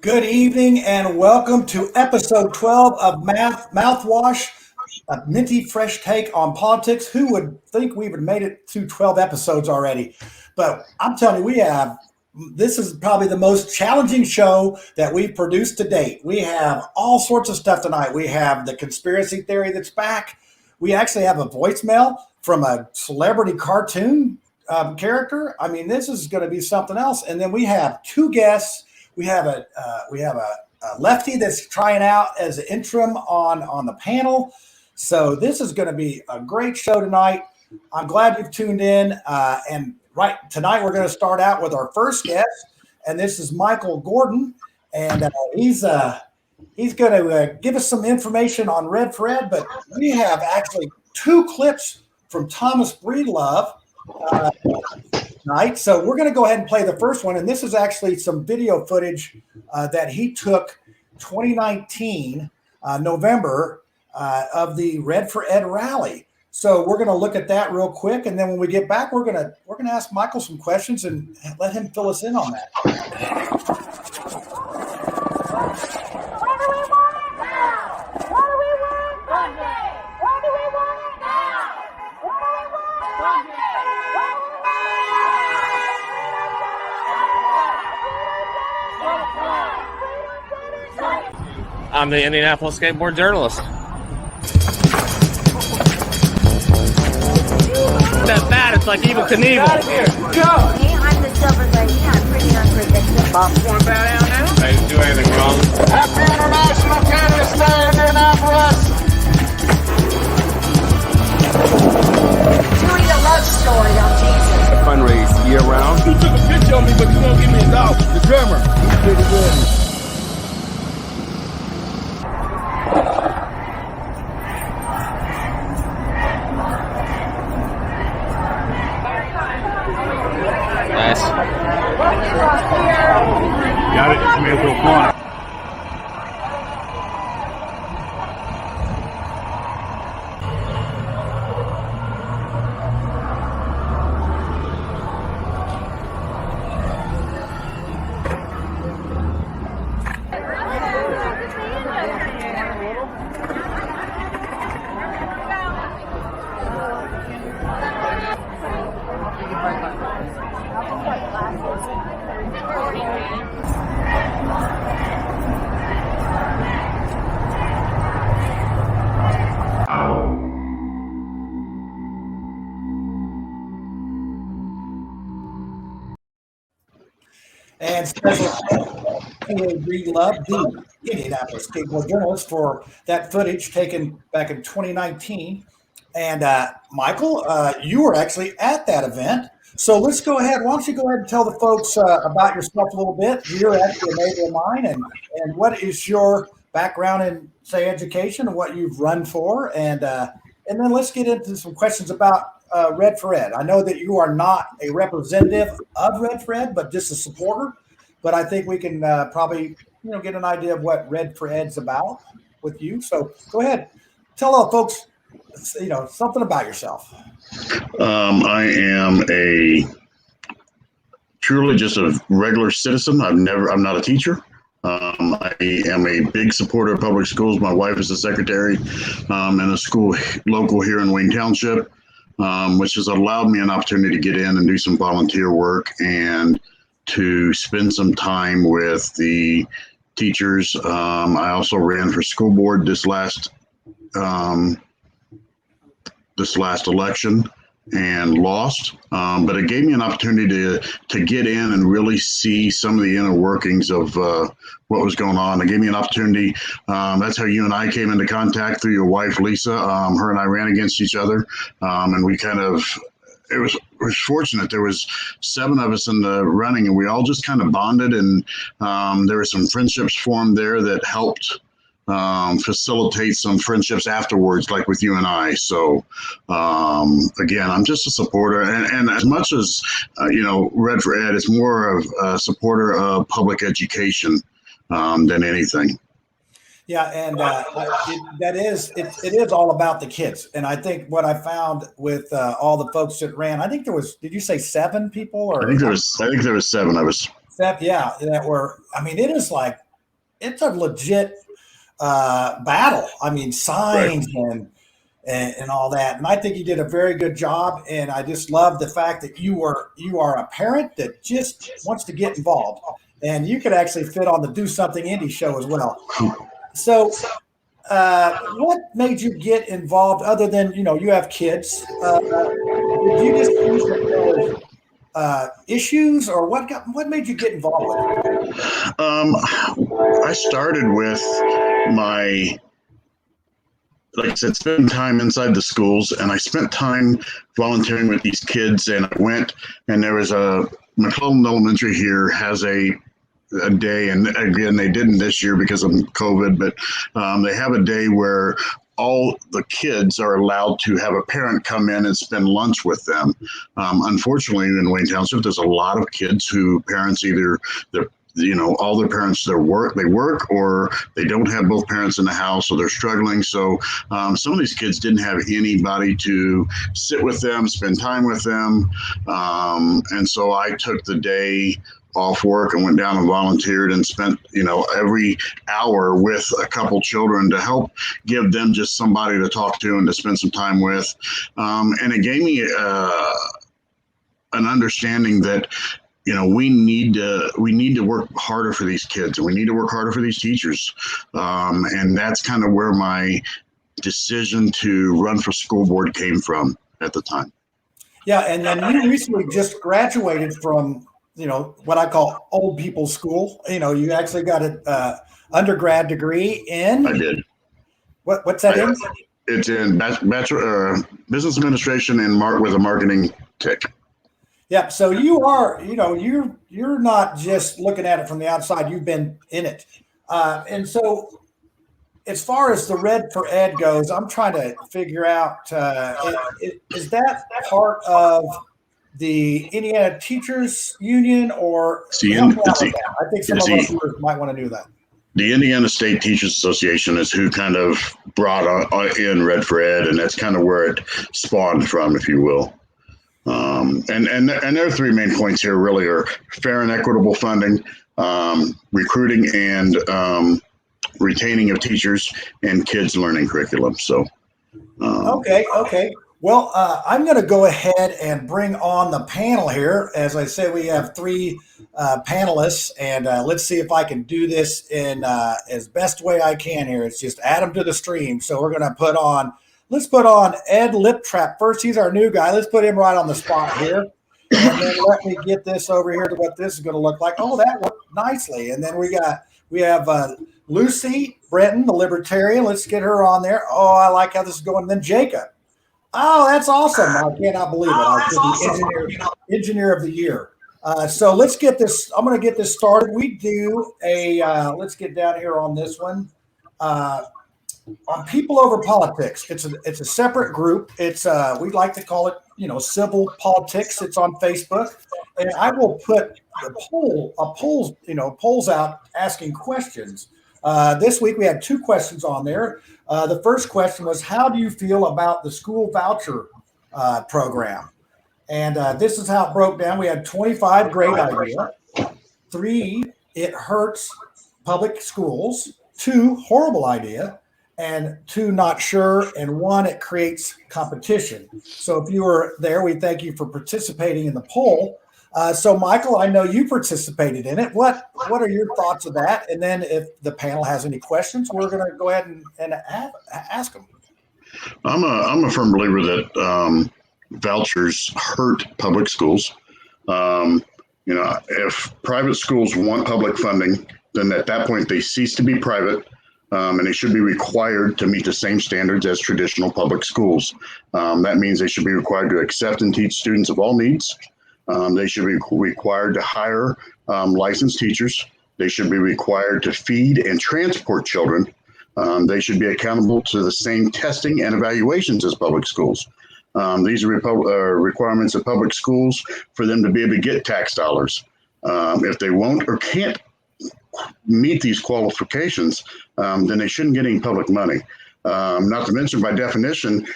Good evening and welcome to episode 12 of Mouthwash, a minty fresh take on politics. Who would think we would made it to 12 episodes already? But I'm telling you, this is probably the most challenging show that we've produced to date. We have all sorts of stuff tonight. We have the conspiracy theory that's back. We actually have a voicemail from a celebrity cartoon character. I mean, this is going to be something else. And then we have two guests. We have a lefty that's trying out as an interim on the panel. So this is going to be a great show tonight. I'm glad you've tuned in. And right tonight we're going to start out with our first guest, and this is Michael Gordon, and he's going to give us some information on Red Fred. But we have actually two clips from Thomas Breedlove tonight. So we're going to go ahead and play the first one. And this is actually some video footage that he took 2019 November of the Red for Ed rally. So we're going to look at that real quick. And then when we get back, we're going to ask Michael some questions and let him fill us in on that. I'm the Indianapolis skateboard journalist. That bad, it's like Evil Knievel. Hey, I'm the silver lady. I'm pretty unpredictable. Want bad out now? I didn't do anything wrong. Happy International Cannabis Day, Indianapolis! Doing a love story on Jesus. Fundraise year round. You took a picture of me, but you won't give me $1. The drummer, he's pretty good. Nice. Got it. Come here to a corner. And special to Breedlove, the Indianapolis skateboard journalist, for that footage taken back in 2019. And Michael, you were actually at that event. So let's go ahead. Why don't you go ahead and tell the folks about yourself a little bit? You're actually a neighbor of mine, and what is your background in, say, education and what you've run for, and then let's get into some questions about Red for Ed. I know that you are not a representative of Red for Ed, but just a supporter. But I think we can probably get an idea of what Red for Ed's about with you. So go ahead, tell all folks something about yourself. I am truly just a regular citizen. I'm not a teacher. I am a big supporter of public schools. My wife is a secretary in a school local here in Wayne Township, which has allowed me an opportunity to get in and do some volunteer work and to spend some time with the teachers. I also ran for school board this last election and lost, but it gave me an opportunity to get in and really see some of the inner workings of what was going on. It gave me an opportunity. That's how you and I came into contact, through your wife, Lisa. Her and I ran against each other, and we it was fortunate. There was 7 of us in the running, and we all just kind of bonded, and there were some friendships formed there that helped facilitate some friendships afterwards, like with you and I. So again, I'm just a supporter, and as much as Red for Ed, it's more of a supporter of public education than anything. Yeah, and it is all about the kids. And I think what I found with all the folks that ran, I think there was, did you say 7 people? Or I think there was 7 of us. Yeah, that were. I mean, it is like it's a legit battle. I mean, Right. signs and all that. And I think you did a very good job. And I just love the fact that you are a parent that just wants to get involved. And you could actually fit on the Do Something Indie show as well. So, what made you get involved other than, you have kids? Did you just think that there was issues, or what made you get involved with it? I started with my, like I said, spending time inside the schools, and I spent time volunteering with these kids. And I went, and there was a McClellan Elementary here has a day, and again they didn't this year because of COVID, but they have a day where all the kids are allowed to have a parent come in and spend lunch with them. Unfortunately, in Wayne Township, there's a lot of kids who parents either they're all their parents they work, or they don't have both parents in the house, so they're struggling. So some of these kids didn't have anybody to sit with them, spend time with them, and so I took the day off work and went down and volunteered and spent every hour with a couple children to help give them just somebody to talk to and to spend some time with, and it gave me an understanding that we need to work harder for these kids, and we need to work harder for these teachers, and that's kind of where my decision to run for school board came from at the time. Yeah, and then you recently just graduated from what I call old people's school. You actually got an undergrad degree in. I did. What's that in? It's in bachelor business administration and with a marketing tick. Yeah, so you are, you're not just looking at it from the outside. You've been in it, and so as far as the Red for Ed goes, I'm trying to figure out is that part of the Indiana Teachers Union, or help me out with that? I think some of our viewers might want to know that. The Indiana State Teachers Association is who kind of brought in Red for Ed, and that's kind of where it spawned from, if you will. And their three main points here really are fair and equitable funding, recruiting and retaining of teachers, and kids learning curriculum. So, Okay. Well, I'm going to go ahead and bring on the panel here. As I said, we have three panelists, and let's see if I can do this in as best way I can here. It's just add them to the stream. So we're going to let's put on Ed Liptrap first. He's our new guy. Let's put him right on the spot here. And then let me get this over here to what this is going to look like. Oh, that worked nicely. And then we have Lucy Brenton, the Libertarian. Let's get her on there. Oh, I like how this is going. And then Jacob. Oh, that's awesome. I cannot believe it. The engineer of the year. So let's get this. I'm going to get this started. We do let's get down here on this one. On People Over Politics. It's a separate group. It's we like to call it, civil politics. It's on Facebook. And I will put polls out asking questions. This week we had two questions on there. The first question was, how do you feel about the school voucher program? And this is how it broke down. We had 25 great ideas, 3 it hurts public schools, 2 horrible idea, and 2 not sure, and 1 it creates competition. So if you were there, we thank you for participating in the poll. So Michael, I know you participated in it. What are your thoughts of that? And then if the panel has any questions, we're going to go ahead and ask them. I'm a firm believer that vouchers hurt public schools. If private schools want public funding, then at that point they cease to be private. And they should be required to meet the same standards as traditional public schools. That means they should be required to accept and teach students of all needs. They should be required to hire licensed teachers. They should be required to feed and transport children. They should be accountable to the same testing and evaluations as public schools. These are requirements of public schools for them to be able to get tax dollars. If they won't or can't meet these qualifications, then they shouldn't get any public money. Not to mention, by definition,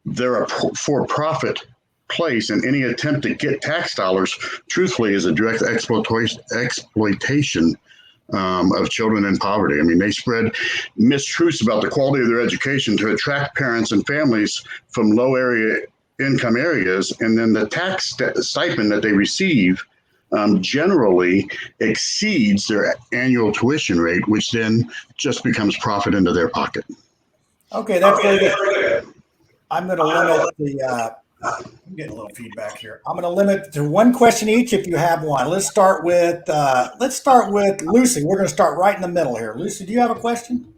they're a for-profit place, and any attempt to get tax dollars, truthfully, is a direct exploitation of children in poverty. I mean, they spread mistruths about the quality of their education to attract parents and families from low area income areas, and then the tax stipend that they receive generally exceeds their annual tuition rate, which then just becomes profit into their pocket. Okay, that's very good. I'm going to limit the. I'm getting a little feedback here. I'm going to limit to one question each if you have one. Let's start with Lucy. We're going to start right in the middle here. Lucy, do you have a question?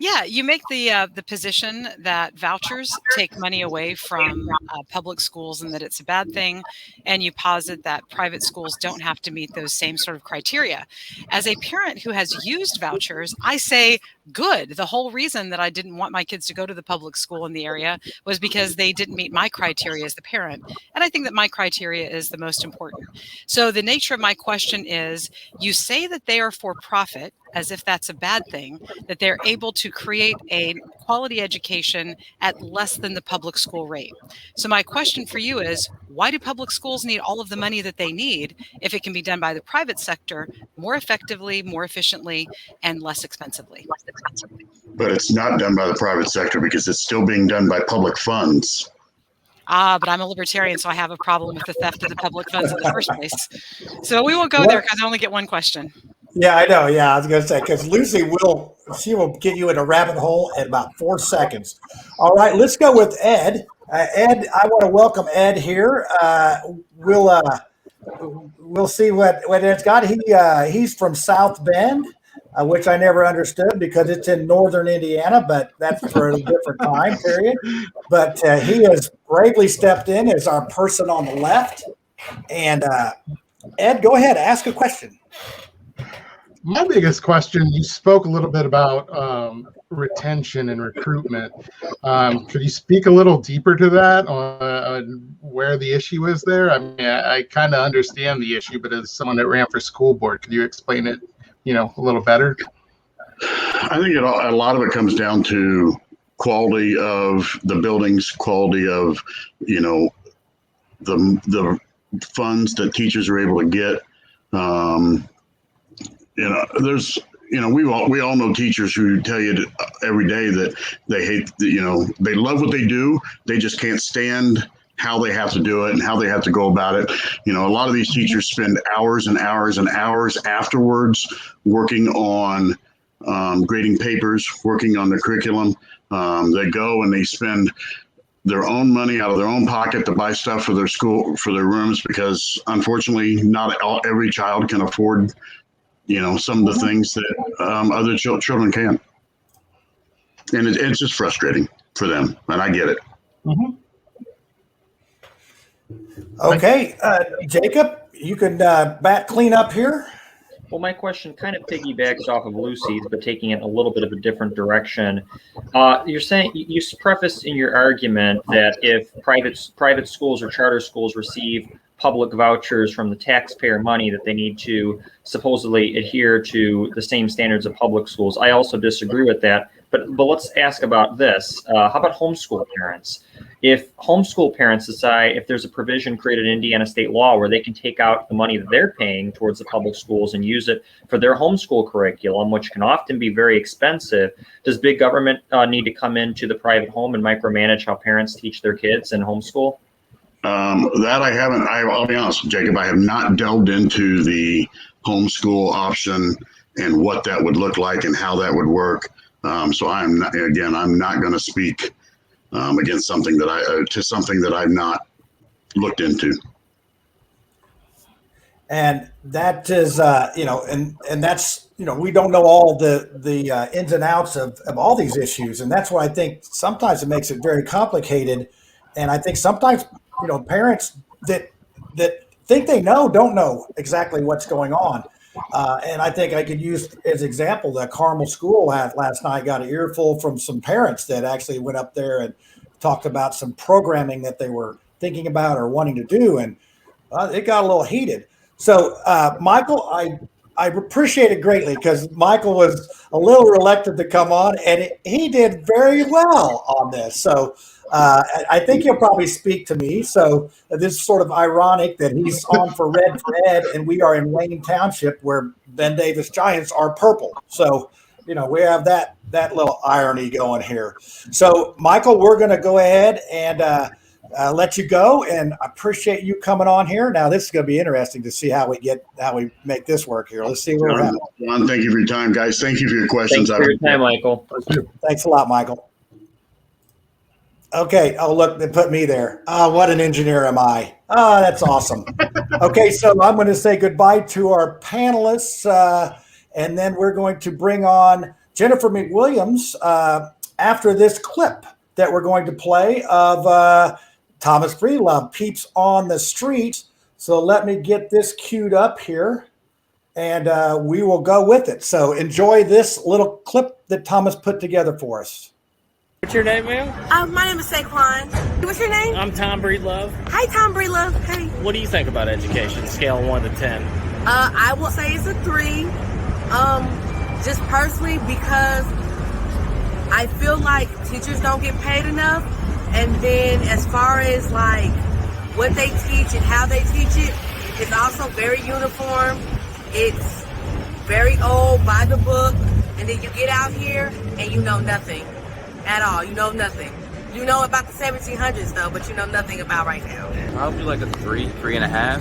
Yeah, you make the position that vouchers take money away from public schools and that it's a bad thing, and you posit that private schools don't have to meet those same sort of criteria. As a parent who has used vouchers, I say, good. The whole reason that I didn't want my kids to go to the public school in the area was because they didn't meet my criteria as the parent. And I think that my criteria is the most important. So the nature of my question is, you say that they are for profit, as if that's a bad thing, that they're able to create a quality education at less than the public school rate. So my question for you is, why do public schools need all of the money that they need if it can be done by the private sector more effectively, more efficiently, and less expensively? But it's not done by the private sector because it's still being done by public funds. But I'm a libertarian, so I have a problem with the theft of the public funds in the first place. So we won't go there because I only get one question. Yeah, I know. Yeah, I was going to say, because Lucy will get you in a rabbit hole in about 4 seconds. All right, let's go with Ed. Ed, I want to welcome Ed here. We'll see what Ed's got. He's from South Bend, which I never understood because it's in northern Indiana, but that's for a different time period. But he has bravely stepped in as our person on the left. And Ed, go ahead, ask a question. My biggest question, you spoke a little bit about retention and recruitment. Could you speak a little deeper to that on where the issue is there? I mean, I kind of understand the issue, but as someone that ran for school board, could you explain it, a little better? I think a lot of it comes down to quality of the buildings, quality of, the funds that teachers are able to get. We all know teachers who tell you every day that they hate, they love what they do. They just can't stand how they have to do it and how they have to go about it. A lot of these teachers spend hours and hours and hours afterwards working on grading papers, working on the curriculum. They go and they spend their own money out of their own pocket to buy stuff for their school, for their rooms, because unfortunately not every child can afford some of the things that other children can. And it's just frustrating for them. And I get it. Mm-hmm. Okay. Jacob, you can clean up here. Well, my question kind of piggybacks off of Lucy's, but taking it a little bit of a different direction. You're saying, you prefaced in your argument that if private schools or charter schools receive public vouchers from the taxpayer money, that they need to supposedly adhere to the same standards of public schools. I also disagree with that. But let's ask about this. How about homeschool parents? If homeschool parents decide, if there's a provision created in Indiana state law where they can take out the money that they're paying towards the public schools and use it for their homeschool curriculum, which can often be very expensive, does big government need to come into the private home and micromanage how parents teach their kids in homeschool? That I haven't. I'll be honest, Jacob, I have not delved into the homeschool option and what that would look like and how that would work. So I'm not going to speak against something that I've not looked into. And that is, and that's, we don't know all the ins and outs of all these issues. And that's why I think sometimes it makes it very complicated. And I think sometimes, parents that think they don't know exactly what's going on. And I think I could use as example the Carmel School last night got an earful from some parents that actually went up there and talked about some programming that they were thinking about or wanting to do, and it got a little heated. So, Michael, I appreciate it greatly because Michael was a little reluctant to come on, and he did very well on this. So I think he'll probably speak to me. So this is sort of ironic that he's on for red for Ed, and we are in Wayne Township where Ben Davis Giants are purple. So, we have that little irony going here. So, Michael, we're going to go ahead and let you go, and I appreciate you coming on here. Now, this is going to be interesting to see how we make this work here. Let's see where we're at. John, thank you for your time, guys. Thank you for your questions. Thanks for your time, Michael. Thanks a lot, Michael. Okay. Oh, look, they put me there. Oh, what an engineer am I? Oh, that's awesome. Okay, so I'm going to say goodbye to our panelists, and then we're going to bring on Jennifer McWilliams after this clip that we're going to play of Thomas Breedlove, Peeps on the Street. So let me get this queued up here, and we will go with it. So enjoy this little clip that Thomas put together for us. What's your name, ma'am? My name is Saquon. What's your name? I'm Tom Breedlove. Hi, Tom Breedlove. Hey. What do you think about education, scale of 1 to 10? I will say it's a 3. Just personally because I feel like teachers don't get paid enough. And then as far as like what they teach and how they teach it, it's also very uniform. It's very old, by the book. And then you get out here and you know nothing at all. You know nothing. You know about the 1700s though, but you know nothing about right now. Probably like a 3.5.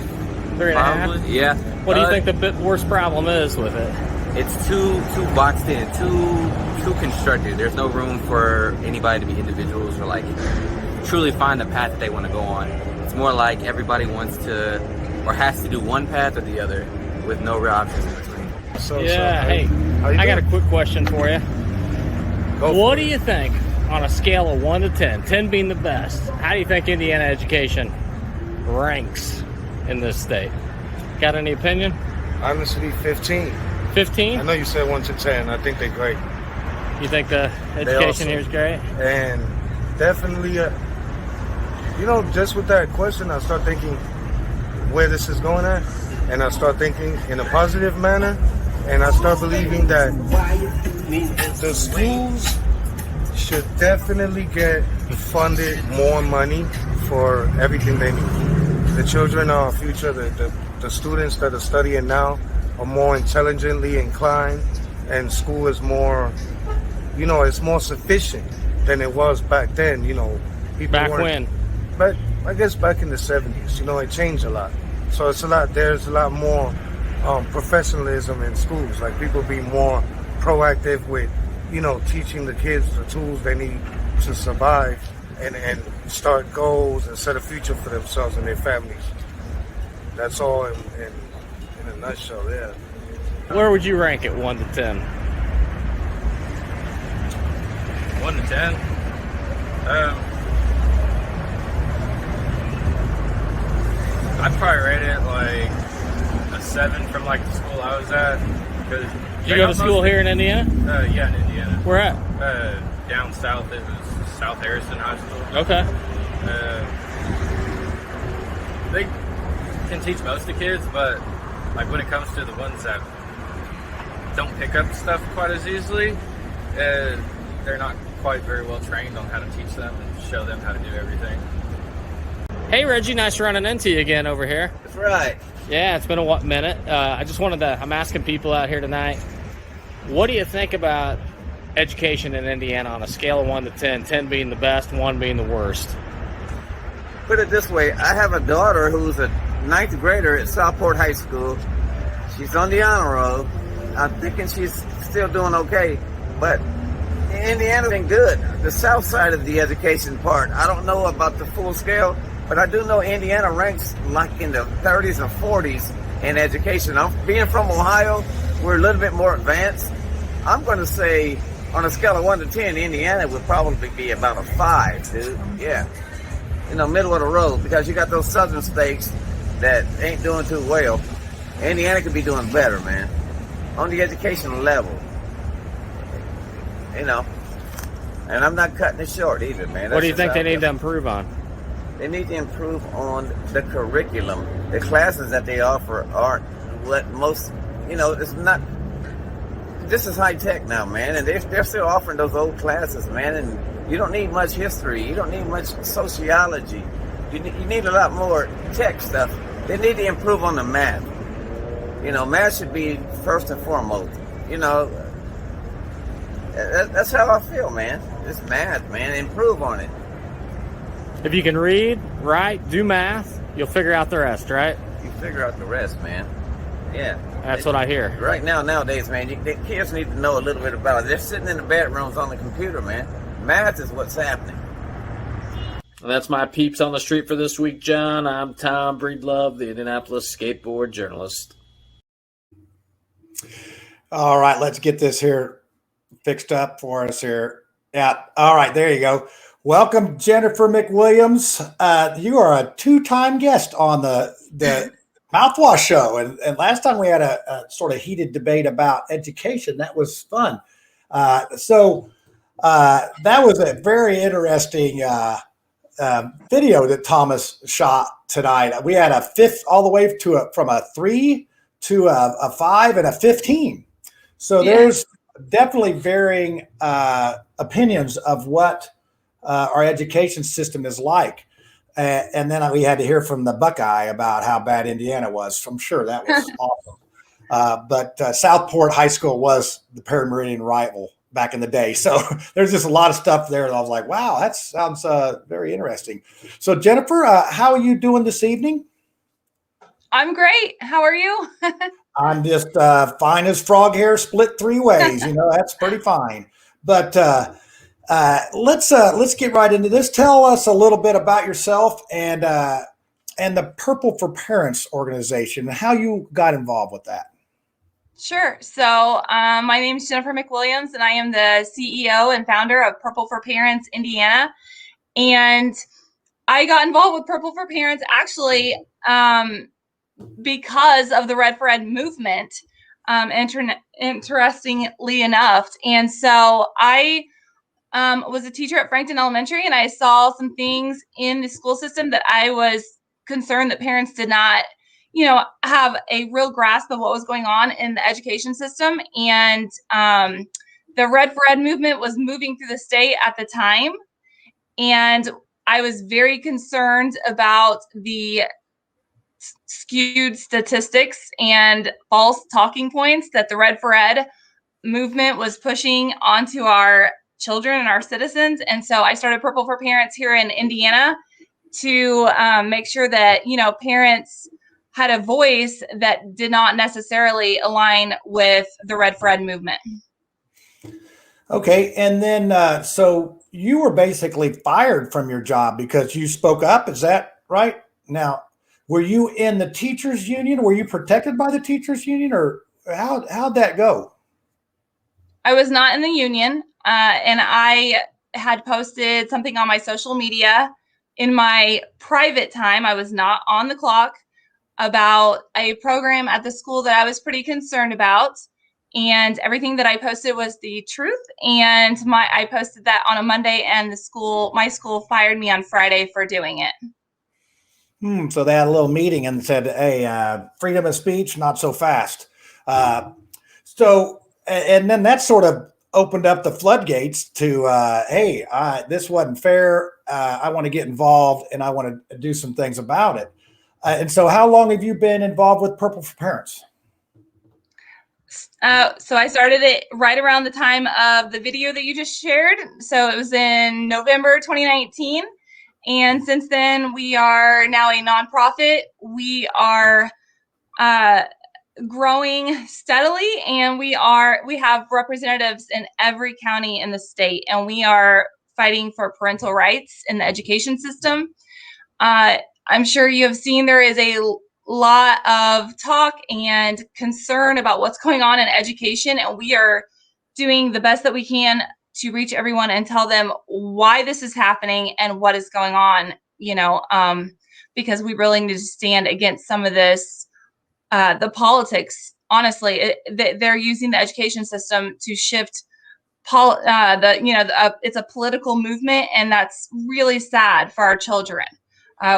3.5? Yeah. What do you think the worst problem is with it? It's too boxed in, too constructed. There's no room for anybody to be individuals or like truly find the path that they want to go on. It's more like everybody wants to or has to do one path or the other with no real options in between. Hey, I got a quick question for you. What do you think on a scale of 1 to 10, 10 being the best, how do you think Indiana education ranks in this state? Got any opinion? Honestly, 15. 15? I know you said 1 to 10. I think they're great. You think the education here is great? And definitely, just with that question, I start thinking where this is going at. And I start thinking in a positive manner. And I start believing that the schools should definitely get funded more money for everything they need. The children are our future. The students that are studying now are more intelligently inclined, and school is more, it's more sufficient than it was back then. People back when? But I guess back in the 70s, it changed a lot. So there's a lot more professionalism in schools, like people be more proactive with, teaching the kids the tools they need to survive and start goals and set a future for themselves and their families. That's all in a nutshell, yeah. Where would you rank it 1 to 10? 1 to 10? I'd probably rate it like a 7 from like the school I was at. Did you go to school here in Indiana? Yeah, in Indiana. Where at? Down south, it was South Harrison High School. Okay. They can teach most of the kids, but like when it comes to the ones that don't pick up stuff quite as easily, they're not quite very well trained on how to teach them and show them how to do everything. Hey Reggie, nice running into you again over here. That's right. Yeah, it's been a minute. I'm asking people out here tonight, what do you think about education in Indiana on a scale of 1 to 10, 10 being the best, 1 being the worst? Put it this way, I have a daughter who's a 9th grader at Southport High School. She's on the honor roll. I'm thinking she's still doing okay, but Indiana's been good. The south side of the education part, I don't know about the full scale, but I do know Indiana ranks like in the 30s and 40s in education. Being from Ohio, we're a little bit more advanced. I'm going to say on a scale of 1 to 10, Indiana would probably be about a 5, dude. Yeah. Middle of the road, because you got those southern states that ain't doing too well. Indiana could be doing better, man. On the education level. And I'm not cutting it short either, man. What do you think they need to improve on? They need to improve on the curriculum. The classes that they offer aren't what most, it's not this is high tech now, man, and they're still offering those old classes, man. And you don't need much history. You don't need much sociology. You need a lot more tech stuff. They need to improve on the math. You know, math should be first and foremost. You know, that's how I feel, man. It's math, man. Improve on it. If you can read, write, do math, you'll figure out the rest, right? You figure out the rest, man. Yeah. That's what I hear. Right nowadays, man, the kids need to know a little bit about it. They're sitting in the bedrooms on the computer, man. Math is what's happening. Well, that's my peeps on the street for this week, John. I'm Tom Breedlove, the Indianapolis skateboard journalist. All right, let's get this here fixed up for us here. Yeah. All right, there you go. Welcome, Jennifer McWilliams. You are a two-time guest on the Mouthwash show. And last time we had a sort of heated debate about education. That was fun. So that was a very interesting video that Thomas shot tonight. We had a fifth all the way to from a 3 to a 5 and a 15. So there's definitely varying opinions of what our education system is like. And then we had to hear from the Buckeye about how bad Indiana was. I'm sure that was awesome. But Southport High School was the Parameridian rival back in the day. So there's just a lot of stuff there. And I was like, wow, that sounds very interesting. So Jennifer, how are you doing this evening? I'm great. How are you? I'm just fine as frog hair split 3 ways. You know, that's pretty fine. But let's get right into this. Tell us a little bit about yourself and the Purple for Parents organization and how you got involved with that. Sure. So my name is Jennifer McWilliams, and I am the CEO and founder of Purple for Parents Indiana. And I got involved with Purple for Parents actually because of the Red for Ed movement, interestingly enough. And so I was a teacher at Frankton Elementary, and I saw some things in the school system that I was concerned that parents did not, have a real grasp of what was going on in the education system. And the Red for Ed movement was moving through the state at the time. And I was very concerned about the skewed statistics and false talking points that the Red for Ed movement was pushing onto our children and our citizens. And so I started Purple for Parents here in Indiana to make sure that, parents had a voice that did not necessarily align with the Red for Ed movement. Okay. And then, so you were basically fired from your job because you spoke up. Is that right? Now, were you in the teachers union? Were you protected by the teachers union, or how'd that go? I was not in the union, and I had posted something on my social media in my private time. I was not on the clock, about a program at the school that I was pretty concerned about. And everything that I posted was the truth. And I posted that on a Monday, and my school fired me on Friday for doing it. So they had a little meeting and said, hey, freedom of speech, not so fast. And then that sort of opened up the floodgates to, hey, this wasn't fair. I want to get involved, and I want to do some things about it. And so how long have you been involved with Purple for Parents? So I started it right around the time of the video that you just shared. So it was in November 2019. And since then, we are now a nonprofit. We are growing steadily, and we have representatives in every county in the state, and we are fighting for parental rights in the education system. I'm sure you have seen there is a lot of talk and concern about what's going on in education, and we are doing the best that we can to reach everyone and tell them why this is happening and what is going on, because we really need to stand against some of this, the politics. Honestly, they're using the education system to shift it's a political movement, and that's really sad for our children.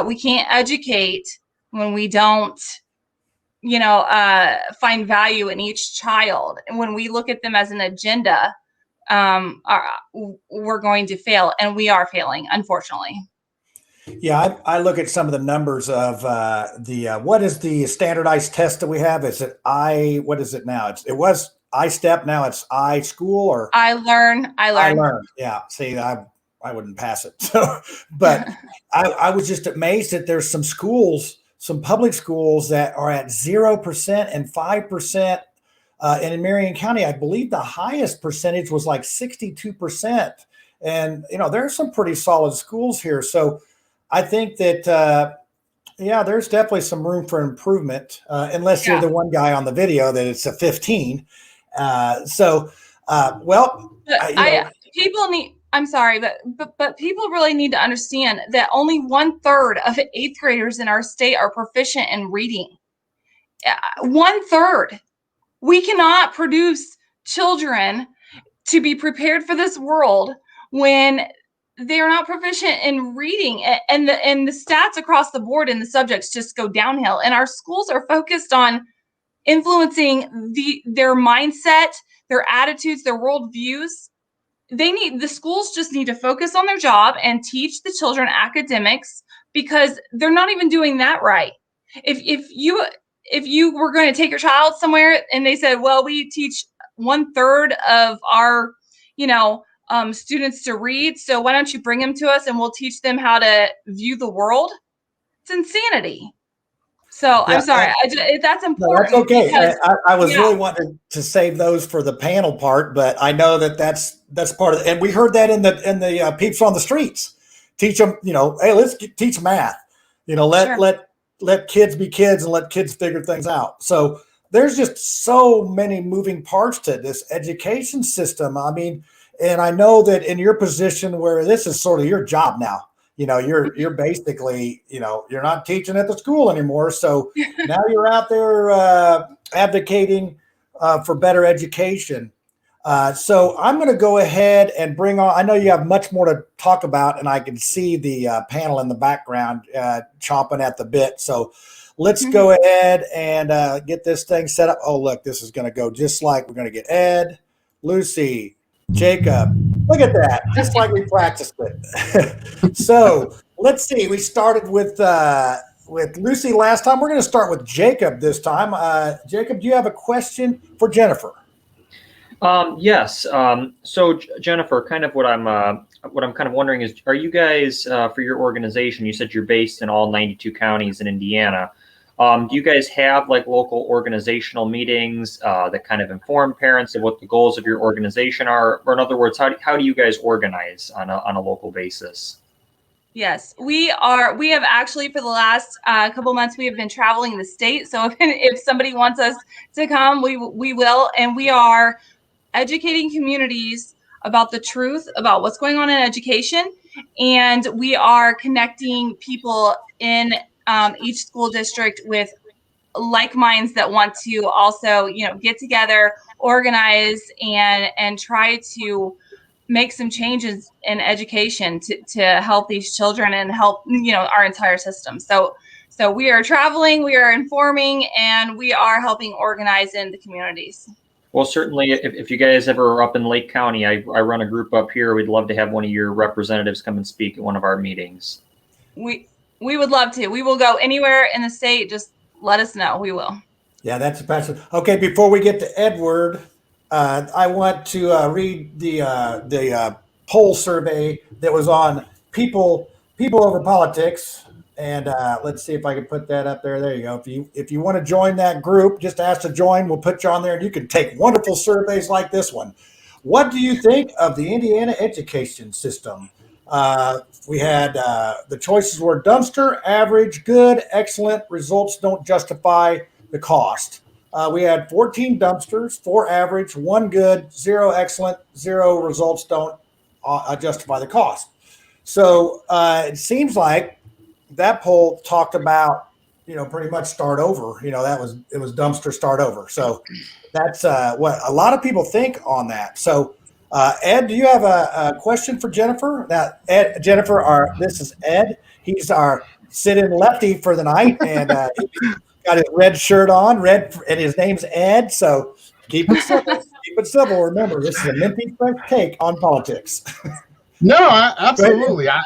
We can't educate when we don't find value in each child. And when we look at them as an agenda, we're going to fail, and we are failing, unfortunately. Yeah, I look at some of the numbers of what is the standardized test that we have? Is it what is it now? It was iStep, now it's iSchool or I learn. Yeah, see, I wouldn't pass it. So, but I was just amazed that there's some schools, some public schools that are at 0% and 5%. And in Marion County, I believe the highest percentage was like 62%. And, there's some pretty solid schools here. So I think that, there's definitely some room for improvement, unless you're the one guy on the video that it's a 15. People need, I'm sorry, but people really need to understand that only 1/3 of 8th graders in our state are proficient in reading. 1/3. We cannot produce children to be prepared for this world when they're not proficient in reading, and the stats across the board in the subjects just go downhill. And our schools are focused on influencing their mindset, their attitudes, their worldviews. The schools just need to focus on their job and teach the children academics, because they're not even doing that right. If you were going to take your child somewhere and they said, well, we teach 1/3 of our, students to read, so why don't you bring them to us and we'll teach them how to view the world? It's insanity. So I'm sorry, that's important. No, that's okay. I was really wanting to save those for the panel part, but I know that's part of it. And we heard that in the peeps on the streets. Teach them, hey, let's teach math. Let kids be kids and let kids figure things out. So there's just so many moving parts to this education system. I mean, and I know that in your position where this is sort of your job now, you're basically, you're not teaching at the school anymore. So now you're out there advocating for better education. So I'm going to go ahead and bring on, I know you have much more to talk about, and I can see the panel in the background chomping at the bit. So let's go ahead and get this thing set up. Oh, look, this is going to go just like we're going to get Ed, Lucy, Jacob. Look at that, just like we practiced it. So let's see. We started with Lucy last time. We're going to start with Jacob this time. Jacob, do you have a question for Jennifer? Yes. So Jennifer, kind of what I'm kind of wondering is, are you guys for your organization? You said you're based in all 92 counties in Indiana. Do you guys have like local organizational meetings that kind of inform parents of what the goals of your organization are? Or in other words, how do you guys organize on a local basis? Yes, we have actually for the last couple months, we have been traveling the state. So if somebody wants us to come, we will. And we are educating communities about the truth about what's going on in education. And we are connecting people in each school district with like minds that want to also, get together, organize, and try to make some changes in education to help these children and help, our entire system. So we are traveling, we are informing, and we are helping organize in the communities. Well, certainly, if you guys ever are up in Lake County, I run a group up here. We'd love to have one of your representatives come and speak at one of our meetings. We would love to. We will go anywhere in the state. Just let us know. We will. Yeah, that's a passion. Okay, before we get to Edward, I want to read the poll survey that was on people over politics, and let's see if I can put that up there. There you go. If you want to join that group, just ask to join. We'll put you on there, and you can take wonderful surveys like this one. What do you think of the Indiana education system? We had the choices were dumpster, average, good, excellent. Results don't justify the cost. We had 14 dumpsters, 4 average, 1 good, 0 excellent, 0 results don't justify the cost. So it seems like that poll talked about, pretty much start over. It was dumpster start over. So that's what a lot of people think on that. So Ed, do you have a question for Jennifer? Now, Jennifer, this is Ed. He's our sit-in lefty for the night, and got his red shirt on, and his name's Ed. So keep it simple. Keep it simple. Remember, this is a minty fresh take on politics. No, absolutely. I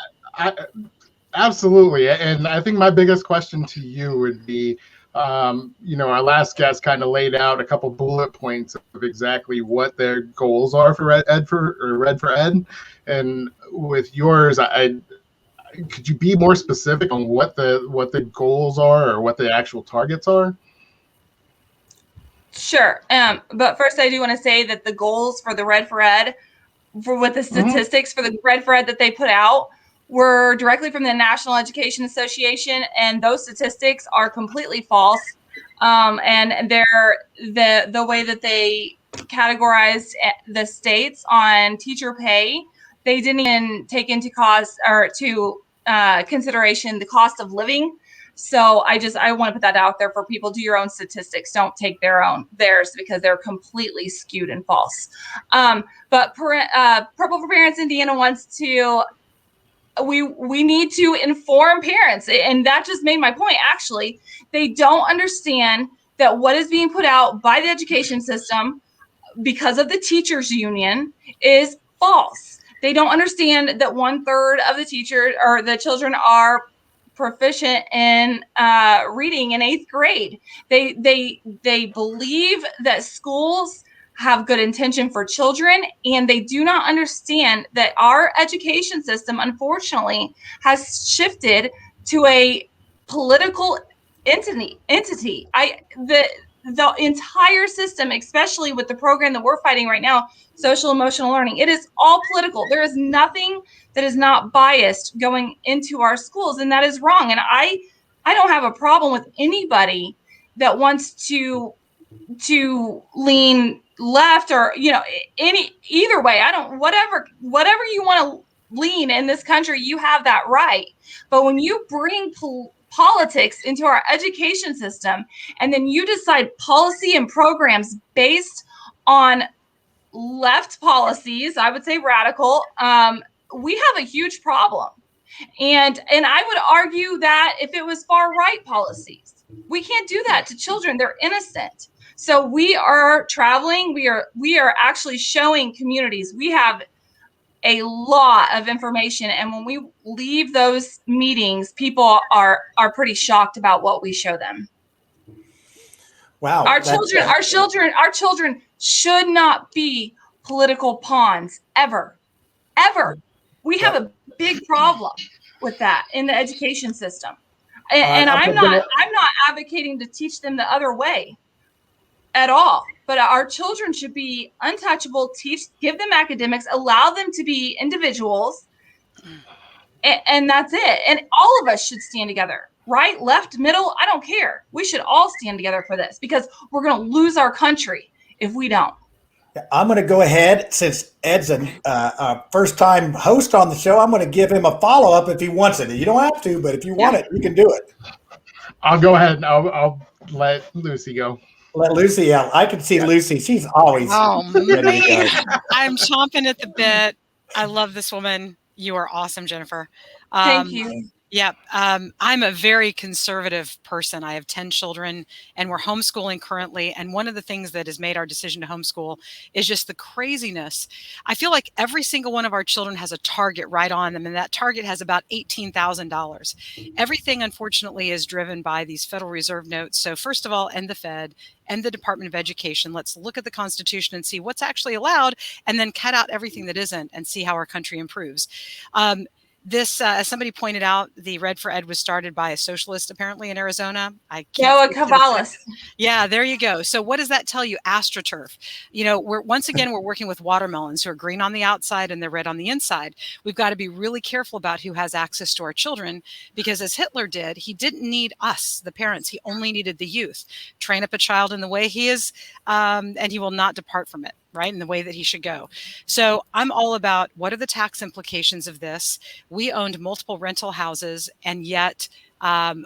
absolutely. And I think my biggest question to you would be, our last guest kind of laid out a couple bullet points of exactly what their goals are for Red for Ed. And with yours, could you be more specific on what the goals are or what the actual targets are? Sure. But first, I do want to say that the goals for the Red for Ed, with the statistics for the Red for Ed that they put out, were directly from the National Education Association, and those statistics are completely false. And they're the way that they categorized the states on teacher pay, they didn't even take into consideration the cost of living. So I want to put that out there for people. Do your own statistics. Don't take theirs, because they're completely skewed and false. But Purple for Parents Indiana wants to. We need to inform parents, and that just made my point. Actually, they don't understand that what is being put out by the education system because of the teachers union is false. They don't understand that 1/3 of the teachers or the children are proficient in reading in 8th grade. They believe that schools have good intention for children, and they do not understand that our education system, unfortunately, has shifted to a political entity. The entire system, especially with the program that we're fighting right now, social emotional learning, it is all political. There is nothing that is not biased going into our schools, and that is wrong. And I don't have a problem with anybody that wants to lean left or either way. I don't, whatever you want to lean in this country, you have that right. But when you bring politics into our education system, and then you decide policy and programs based on left policies, I would say radical, we have a huge problem. And I would argue that if it was far right policies, we can't do that to children. They're innocent. So we are traveling. We are actually showing communities. We have a lot of information, and when we leave those meetings, people are pretty shocked about what we show them. Wow. Our children should not be political pawns ever. We have a big problem with that in the education system. And I'm not advocating to teach them the other way at all. But our children should be untouchable, give them academics, allow them to be individuals. And that's it. And all of us should stand together. Right, left, middle, I don't care. We should all stand together for this, because we're going to lose our country if we don't. I'm going to go ahead, since Ed's a first-time host on the show, I'm going to give him a follow-up if he wants it. You don't have to, but if you want it, you can do it. I'll go ahead and I'll let Lucy go. Let Lucy out. I can see Lucy. She's always ready to go. I'm chomping at the bit. I love this woman. You are awesome, Jennifer. Thank you. Yeah, I'm a very conservative person. I have 10 children, and we're homeschooling currently. And one of the things that has made our decision to homeschool is just the craziness. I feel like every single one of our children has a target right on them, and that target has about $18,000. Everything, unfortunately, is driven by these Federal Reserve notes. So first of all, end the Fed and the Department of Education. Let's look at the Constitution and see what's actually allowed, and then cut out everything that isn't, and see how our country improves. This, as somebody pointed out, the Red for Ed was started by a socialist, apparently, in Arizona. Noah Cavalis. Yeah, there you go. So what does that tell you? AstroTurf. We're working with watermelons who are green on the outside and they're red on the inside. We've got to be really careful about who has access to our children, because as Hitler did, he didn't need us, the parents. He only needed the youth. Train up a child in the way he is, and he will not depart from it. right, in the way that he should go. So I'm all about what are the tax implications of this? We owned multiple rental houses, and yet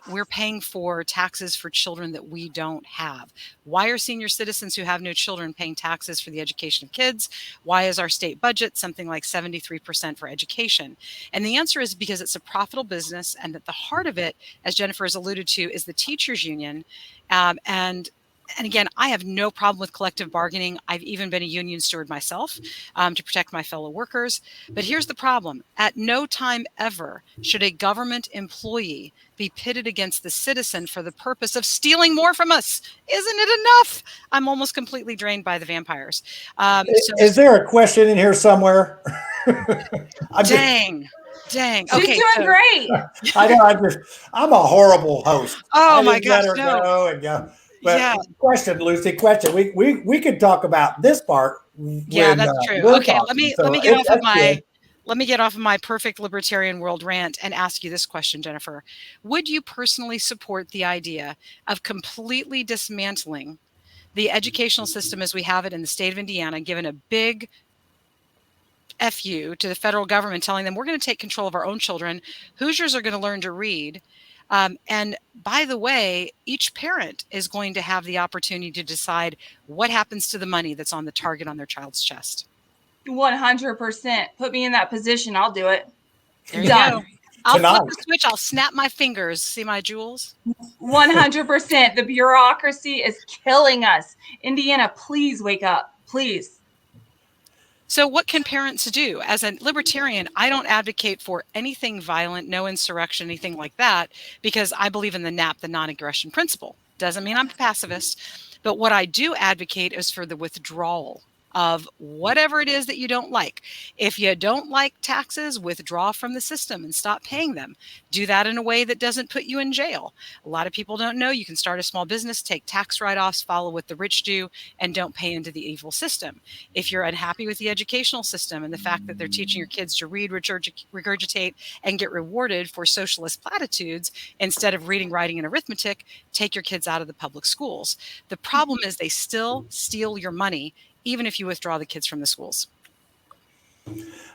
we're paying for taxes for children that we don't have. Why are senior citizens who have no children paying taxes for the education of kids? Why is our state budget something like 73% for education? And the answer is because it's a profitable business, and at the heart of it, as Jennifer has alluded to, is the teachers union. And again, I have no problem with collective bargaining. I've even been a union steward myself to protect my fellow workers. But here's the problem. At no time ever should a government employee be pitted against the citizen for the purpose of stealing more from us. Isn't it enough? I'm almost completely drained by the vampires. Is there a question in here somewhere? Dang. She's Okay, doing great. I know. I'm a horrible host. Oh I my just let gosh, her no. go and go. But Yeah. question, Lucy, question. We could talk about this part. Yeah, when, that's true. we're Okay, talking. let me get off of that's my good. let me get off of my perfect libertarian world rant and ask you this question, Jennifer. Would you personally support the idea of completely dismantling the educational system as we have it in the state of Indiana, given a big FU to the federal government, telling them we're going to take control of our own children? Hoosiers are going to learn to read. And by the way, each parent is going to have the opportunity to decide what happens to the money that's on the target on their child's chest. 100%. Put me in that position. I'll do it. There you Done. go. I'll flip the switch. I'll snap my fingers. See my jewels? 100%. The bureaucracy is killing us. Indiana, please wake up. Please. So what can parents do? As a libertarian, I don't advocate for anything violent, no insurrection, anything like that, because I believe in the NAP, the non-aggression principle. Doesn't mean I'm a pacifist. But what I do advocate is for the withdrawal of whatever it is that you don't like. If you don't like taxes, withdraw from the system and stop paying them. Do that in a way that doesn't put you in jail. A lot of people don't know you can start a small business, take tax write-offs, follow what the rich do, and don't pay into the evil system. If you're unhappy with the educational system and the fact that they're teaching your kids to read, regurgitate, and get rewarded for socialist platitudes instead of reading, writing, and arithmetic, take your kids out of the public schools. The problem is they still steal your money even if you withdraw the kids from the schools.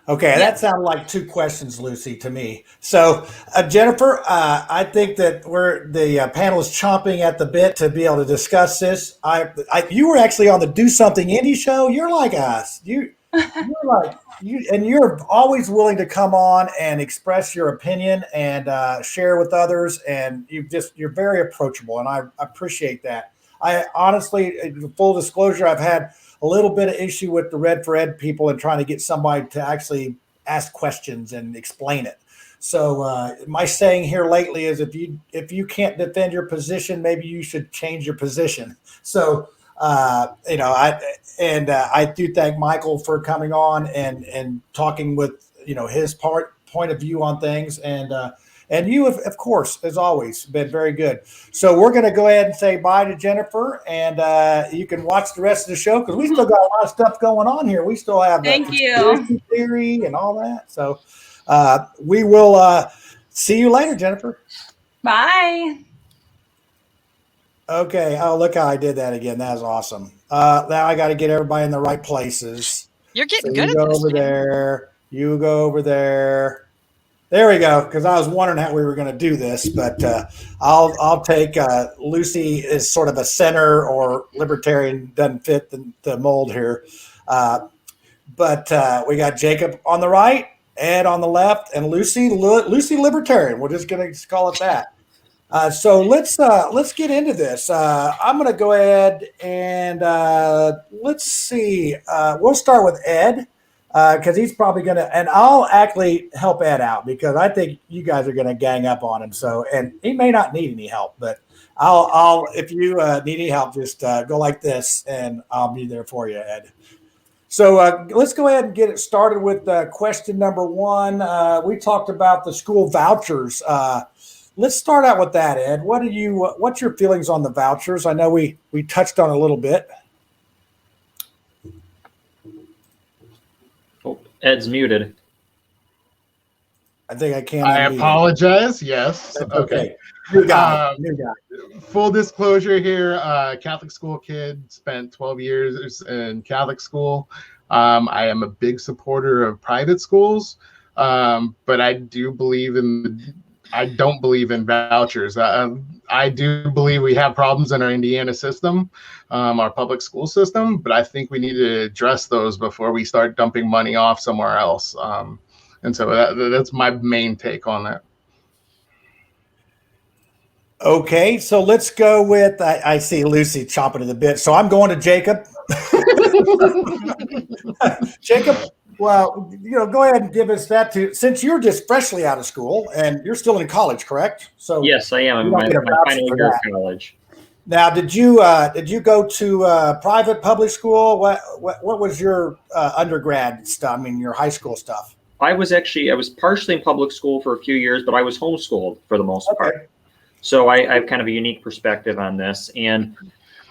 Okay, that sounded like two questions, Lucy, to me. So, Jennifer, I think that the panel is chomping at the bit to be able to discuss this. You were actually on the Do Something Indie show. You're like us. You're always willing to come on and express your opinion and share with others. And you're very approachable, and I appreciate that. I honestly, full disclosure, I've had a little bit of issue with the Red for Ed people and trying to get somebody to actually ask questions and explain it. So my saying here lately is if you can't defend your position, maybe you should change your position. So I do thank Michael for coming on and talking with his point of view on things, and you have, of course, as always, been very good. So we're going to go ahead and say bye to Jennifer, and you can watch the rest of the show because we still got a lot of stuff going on here. We still have the conspiracy theory and all that. So we will see you later, Jennifer. Bye. Okay. Oh, look how I did that again. That was awesome. Now I got to get everybody in the right places. You're getting So good you at go this. over there. You go over there. There we go. Because I was wondering how we were going to do this, but I'll take Lucy as sort of a center or libertarian. Doesn't fit the mold here, but we got Jacob on the right, Ed on the left, and Lucy libertarian. We're just going to call it that. So let's get into this. I'm going to go ahead and let's see. We'll start with Ed. Because he's probably going to, and I'll actually help Ed out because I think you guys are going to gang up on him. So, and he may not need any help, but I'll if you need any help, just go like this and I'll be there for you, Ed. So let's go ahead and get it started with question number one. We talked about the school vouchers. Let's start out with that, Ed. What's your feelings on the vouchers? I know we touched on it a little bit. Oh, Ed's muted. I think I can. I apologize. Yes. That's okay. New guy. New guy. Full disclosure here: Catholic school kid, spent 12 years in Catholic school. I am a big supporter of private schools, but I don't believe in vouchers. I do believe we have problems in our Indiana system, our public school system, but I think we need to address those before we start dumping money off somewhere else. And so that's my main take on that. Okay, so let's go with, I see Lucy chomping at the bit, so I'm going to Jacob. Jacob, well, go ahead and give us that since you're just freshly out of school and you're still in college, correct? So yes, I am. I'm in my final year of college. Now, did you go to private public school? What was your undergrad stuff? I mean, your high school stuff. I was partially in public school for a few years, but I was homeschooled for the most part. So I have kind of a unique perspective on this. And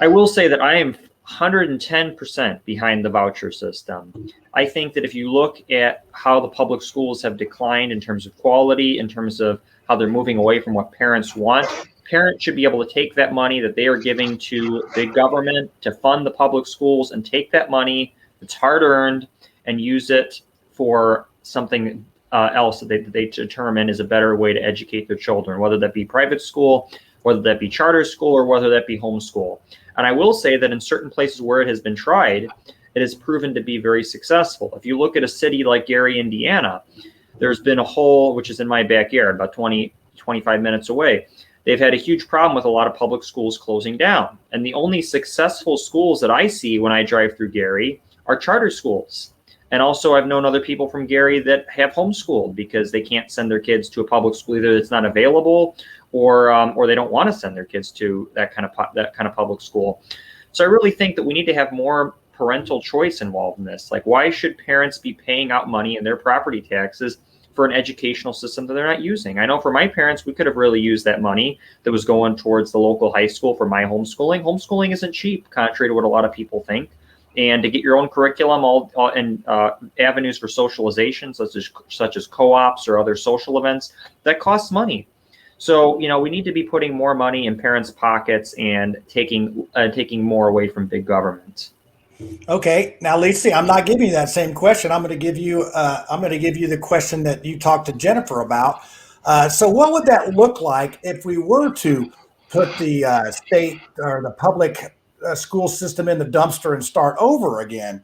I will say that I am 110% behind the voucher system. I think that if you look at how the public schools have declined in terms of quality, in terms of how they're moving away from what parents want, parents should be able to take that money that they are giving to big government to fund the public schools and take that money that's hard earned and use it for something else that they determine is a better way to educate their children, whether that be private school, whether that be charter school, or whether that be homeschool. And I will say that in certain places where it has been tried, it has proven to be very successful. If you look at a city like Gary, Indiana, there's been a whole, which is in my backyard, about 25 minutes away. They've had a huge problem with a lot of public schools closing down. And the only successful schools that I see when I drive through Gary are charter schools. And also, I've known other people from Gary that have homeschooled because they can't send their kids to a public school either that's not available, or they don't want to send their kids to that kind of public school. So I really think that we need to have more parental choice involved in this. Like, why should parents be paying out money in their property taxes for an educational system that they're not using? I know for my parents, we could have really used that money that was going towards the local high school for my homeschooling. Homeschooling isn't cheap, contrary to what a lot of people think. And to get your own curriculum and avenues for socialization, such as co-ops or other social events, that costs money. So, we need to be putting more money in parents' pockets and taking more away from big government. Okay, now Lisa, I'm not giving you that same question. I'm going to give you the question that you talked to Jennifer about. So, what would that look like if we were to put the state or the public school system in the dumpster and start over again?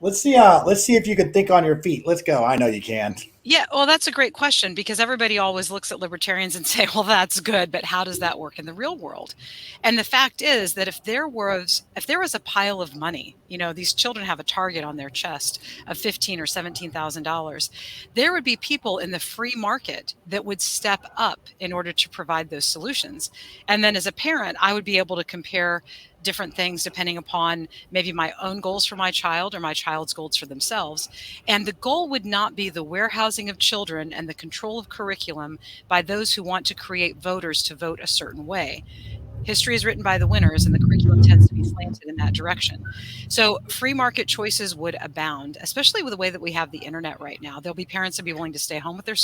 Let's see if you can think on your feet. Let's go. I know you can. Yeah, well, that's a great question, because everybody always looks at libertarians and say, well, that's good, but how does that work in the real world? And the fact is that if there was a pile of money, these children have a target on their chest of $15,000 or $17,000, there would be people in the free market that would step up in order to provide those solutions. And then as a parent, I would be able to compare different things depending upon maybe my own goals for my child or my child's goals for themselves. And the goal would not be the warehousing of children and the control of curriculum by those who want to create voters to vote a certain way. History is written by the winners, and the curriculum tends to be slanted in that direction. So free market choices would abound, especially with the way that we have the internet right now. There'll be parents that be willing to stay home with their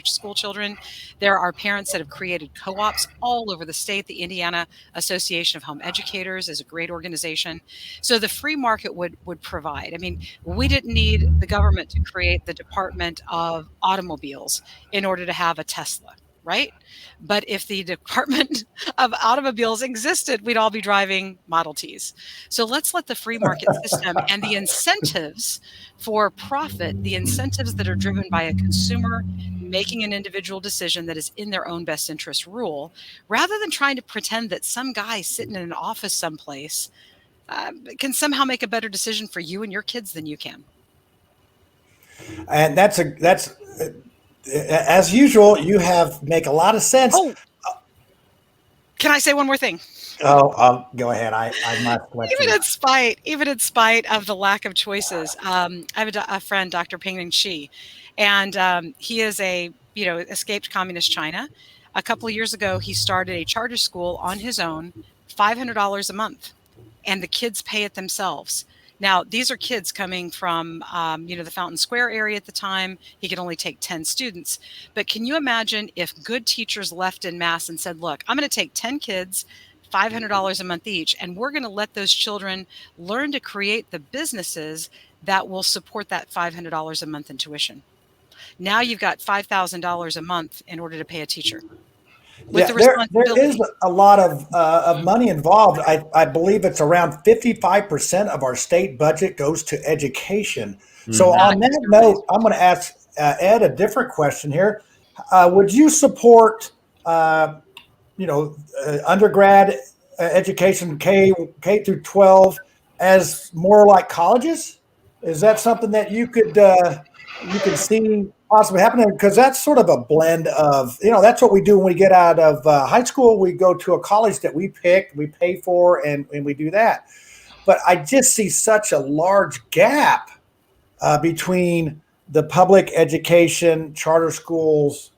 school children. There are parents that have created co-ops all over the state. The Indiana Association of Home Educators is a great organization. So the free market would provide. I mean, we didn't need the government to create the Department of Automobiles in order to have a Tesla, right? But if the Department of Automobiles existed, we'd all be driving Model Ts. So let's let the free market system and the incentives for profit, the incentives that are driven by a consumer making an individual decision that is in their own best interest rule, rather than trying to pretend that some guy sitting in an office someplace can somehow make a better decision for you and your kids than you can. And that's as usual, you make a lot of sense. Oh, can I say one more thing? Oh, go ahead. I must let even in spite of the lack of choices. I have a friend, Dr. Ping Shi, and he is escaped communist China. A couple of years ago, he started a charter school on his own, $500 a month, and the kids pay it themselves. Now, these are kids coming from, the Fountain Square area at the time. He could only take 10 students. But can you imagine if good teachers left in mass and said, look, I'm going to take 10 kids, $500 a month each, and we're going to let those children learn to create the businesses that will support that $500 a month in tuition. Now you've got $5,000 a month in order to pay a teacher. With the there responsibility. is a lot of money involved. I believe it's around 55% of our state budget goes to education. So on that note, I'm going to ask Ed a different question here. Would you support, undergrad education K through 12 as more like colleges? Is that something that you could see possibly happening? Because that's sort of a blend of, that's what we do when we get out of high school. We go to a college that we pick, we pay for, and we do that. But I just see such a large gap between the public education, charter schools,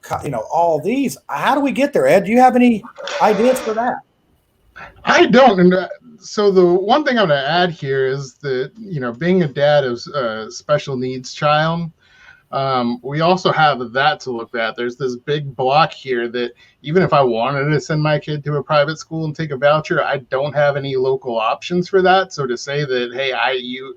all these. How do we get there, Ed? Do you have any ideas for that? I don't. And so the one thing I'm going to add here is that, being a dad of a special needs child, we also have that to look at. There's this big block here that even if I wanted to send my kid to a private school and take a voucher, I don't have any local options for that. So to say that, hey,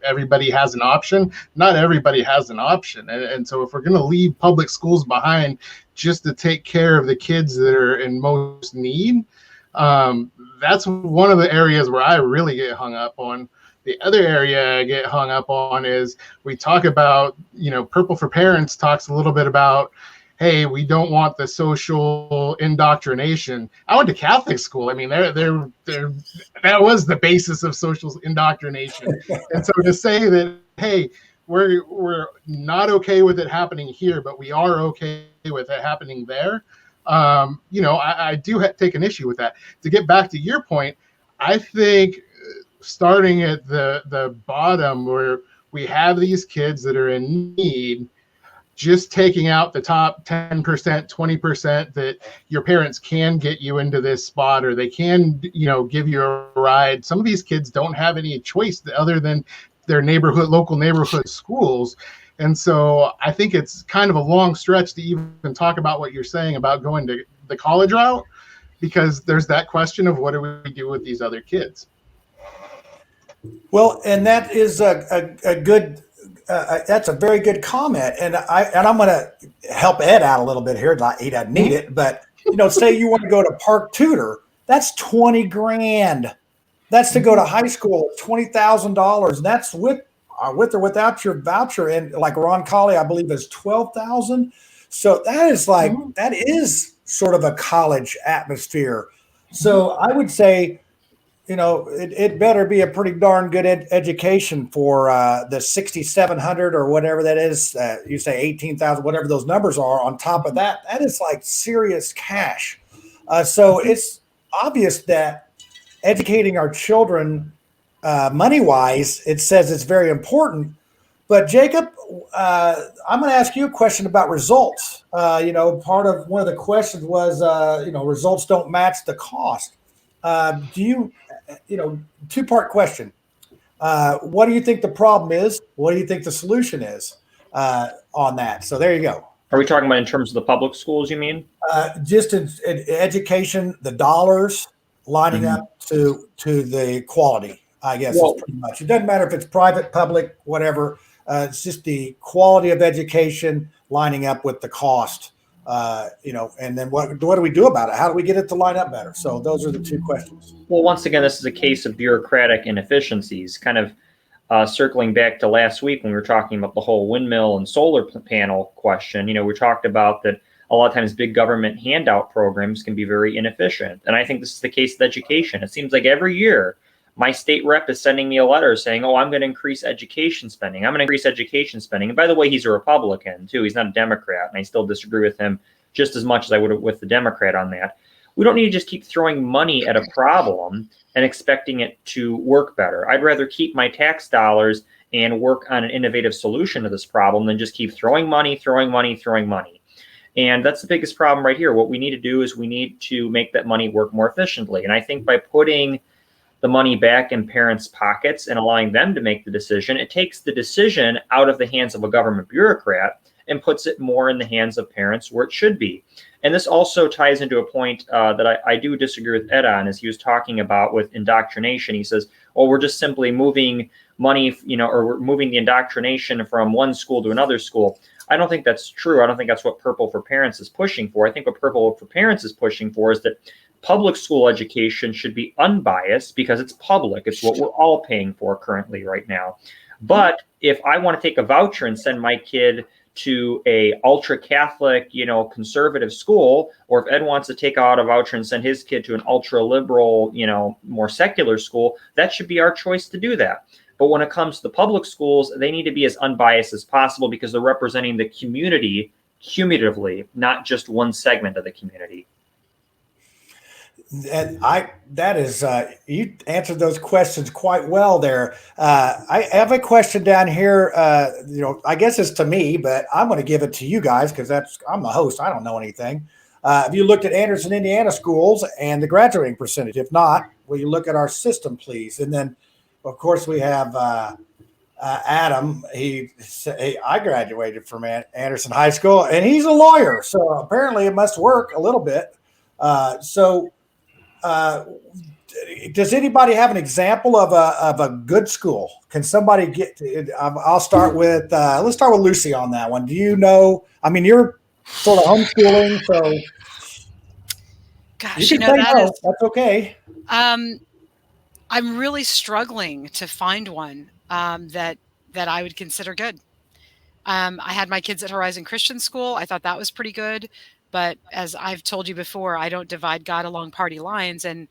everybody has an option, not everybody has an option. And so if we're going to leave public schools behind just to take care of the kids that are in most need, that's one of the areas where I really get hung up on. The other area I get hung up on is we talk about, Purple for Parents talks a little bit about, hey, we don't want the social indoctrination. I went to Catholic school. I mean, that was the basis of social indoctrination. And so to say that, hey, we're not okay with it happening here, but we are okay with it happening there. I do take an issue with that. To get back to your point, I think starting at the bottom where we have these kids that are in need, just taking out the top 10%, 20% that your parents can get you into this spot, or they can, give you a ride. Some of these kids don't have any choice other than their local neighborhood schools. And so I think it's kind of a long stretch to even talk about what you're saying about going to the college route, because there's that question of what do we do with these other kids? Well, and that is a good, that's a very good comment. And I'm going to help Ed out a little bit here. He doesn't need it, but say you want to go to Park Tutor, that's $20,000. That's to go to high school, $20,000. And that's with or without your voucher. And like Ron Colley, I believe, is $12,000. So that is that is sort of a college atmosphere. So I would say, it better be a pretty darn good education for the 6,700 or whatever that is. You say 18,000, whatever those numbers are. On top of that, that is like serious cash. So it's obvious that educating our children money-wise, it says it's very important. But Jacob, I'm going to ask you a question about results. One of the questions was, results don't match the cost. Two-part question. What do you think the problem is? What do you think the solution is on that? So there you go. Are we talking about in terms of the public schools, you mean? Just in education, the dollars lining up to the quality, I guess, is pretty much. It doesn't matter if it's private, public, whatever. It's just the quality of education lining up with the cost, and then what do we do about it? How do we get it to line up better? So those are the two questions. Well, once again, this is a case of bureaucratic inefficiencies, kind of circling back to last week when we were talking about the whole windmill and solar panel question. We talked about that a lot of times big government handout programs can be very inefficient. And I think this is the case with education. It seems like every year my state rep is sending me a letter saying, oh, I'm going to increase education spending. I'm going to increase education spending. And by the way, he's a Republican, too. He's not a Democrat. And I still disagree with him just as much as I would have with the Democrat on that. We don't need to just keep throwing money at a problem and expecting it to work better. I'd rather keep my tax dollars and work on an innovative solution to this problem than just keep throwing money. And that's the biggest problem right here. What we need to do is we need to make that money work more efficiently. And I think by putting the money back in parents' pockets and allowing them to make the decision. It takes the decision out of the hands of a government bureaucrat and puts it more in the hands of parents where it should be. And this also ties into a point that I do disagree with Ed on, as he was talking about with indoctrination. He says, well, we're just simply moving money, or we're moving the indoctrination from one school to another school. I don't think that's true. I don't think that's what Purple for Parents is pushing for. I think what Purple for Parents is pushing for is that public school education should be unbiased because it's public. It's what we're all paying for currently right now. But if I want to take a voucher and send my kid to a ultra Catholic, conservative school, or if Ed wants to take out a voucher and send his kid to an ultra liberal, more secular school, that should be our choice to do that. But when it comes to the public schools, they need to be as unbiased as possible because they're representing the community cumulatively, not just one segment of the community. And you answered those questions quite well there. I have a question down here. I guess it's to me, but I'm going to give it to you guys because I'm the host. I don't know anything. Have you looked at Anderson, Indiana schools and the graduating percentage? If not, will you look at our system, please? And then, of course, we have Adam. I graduated from Anderson High School, and he's a lawyer, so apparently it must work a little bit. Does anybody have an example of a good school? Can somebody I'll start with let's start with Lucy on that one. Do you know? I mean, you're sort of homeschooling, so gosh, that's okay. I'm really struggling to find one that I would consider good. I had my kids at Horizon Christian School. I thought that was pretty good. But as I've told you before, I don't divide God along party lines. And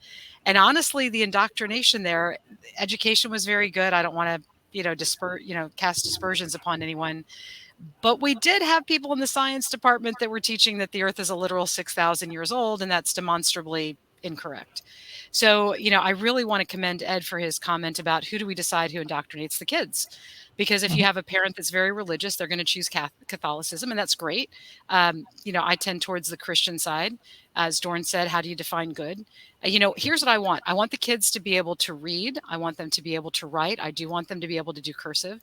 honestly, the indoctrination there, education was very good. I don't want to, cast dispersions upon anyone. But we did have people in the science department that were teaching that the earth is a literal 6,000 years old, and that's demonstrably incorrect. So, I really want to commend Ed for his comment about who do we decide who indoctrinates the kids? Because if you have a parent that's very religious, they're going to choose Catholicism, and that's great. I tend towards the Christian side. As Dorn said, how do you define good? Here's what I want. I want the kids to be able to read. I want them to be able to write. I do want them to be able to do cursive.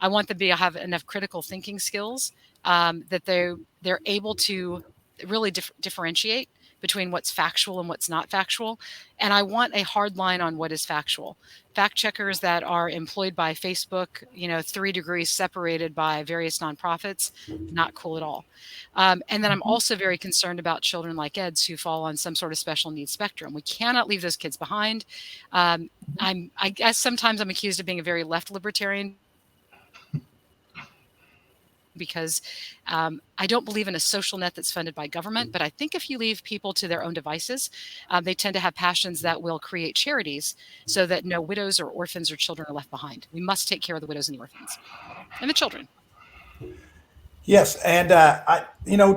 I want them to have enough critical thinking skills that they're able to really differentiate between what's factual and what's not factual. And I want a hard line on what is factual. Fact checkers that are employed by Facebook, 3 degrees separated by various nonprofits, not cool at all. And then I'm also very concerned about children like Ed's who fall on some sort of special needs spectrum. We cannot leave those kids behind. I guess sometimes I'm accused of being a very left libertarian because I don't believe in a social net that's funded by government. But I think if you leave people to their own devices, they tend to have passions that will create charities so that no widows or orphans or children are left behind. We must take care of the widows and the orphans and the children. Yes, and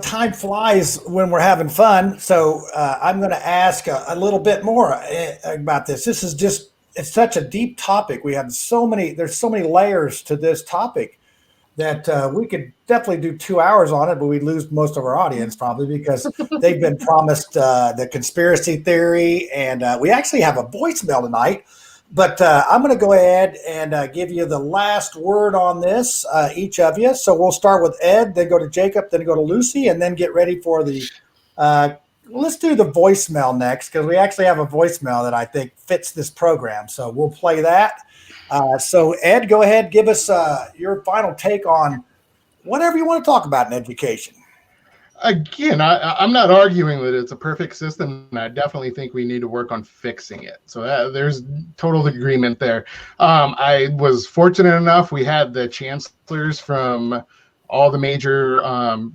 time flies when we're having fun. So I'm going to ask a little bit more about this. This is it's such a deep topic. There's so many layers to this topic that we could definitely do 2 hours on it, but we'd lose most of our audience probably because they've been promised the conspiracy theory, and we actually have a voicemail tonight. But I'm going to go ahead and give you the last word on this, each of you. So we'll start with Ed, then go to Jacob, then go to Lucy, and then get ready for the let's do the voicemail next, because we actually have a voicemail that I think fits this program. So we'll play that. So Ed, go ahead, give us your final take on whatever you want to talk about in education. Again, I'm not arguing that it's a perfect system, and I definitely think we need to work on fixing it. So there's total agreement there. I was fortunate enough, we had the chancellors from all the major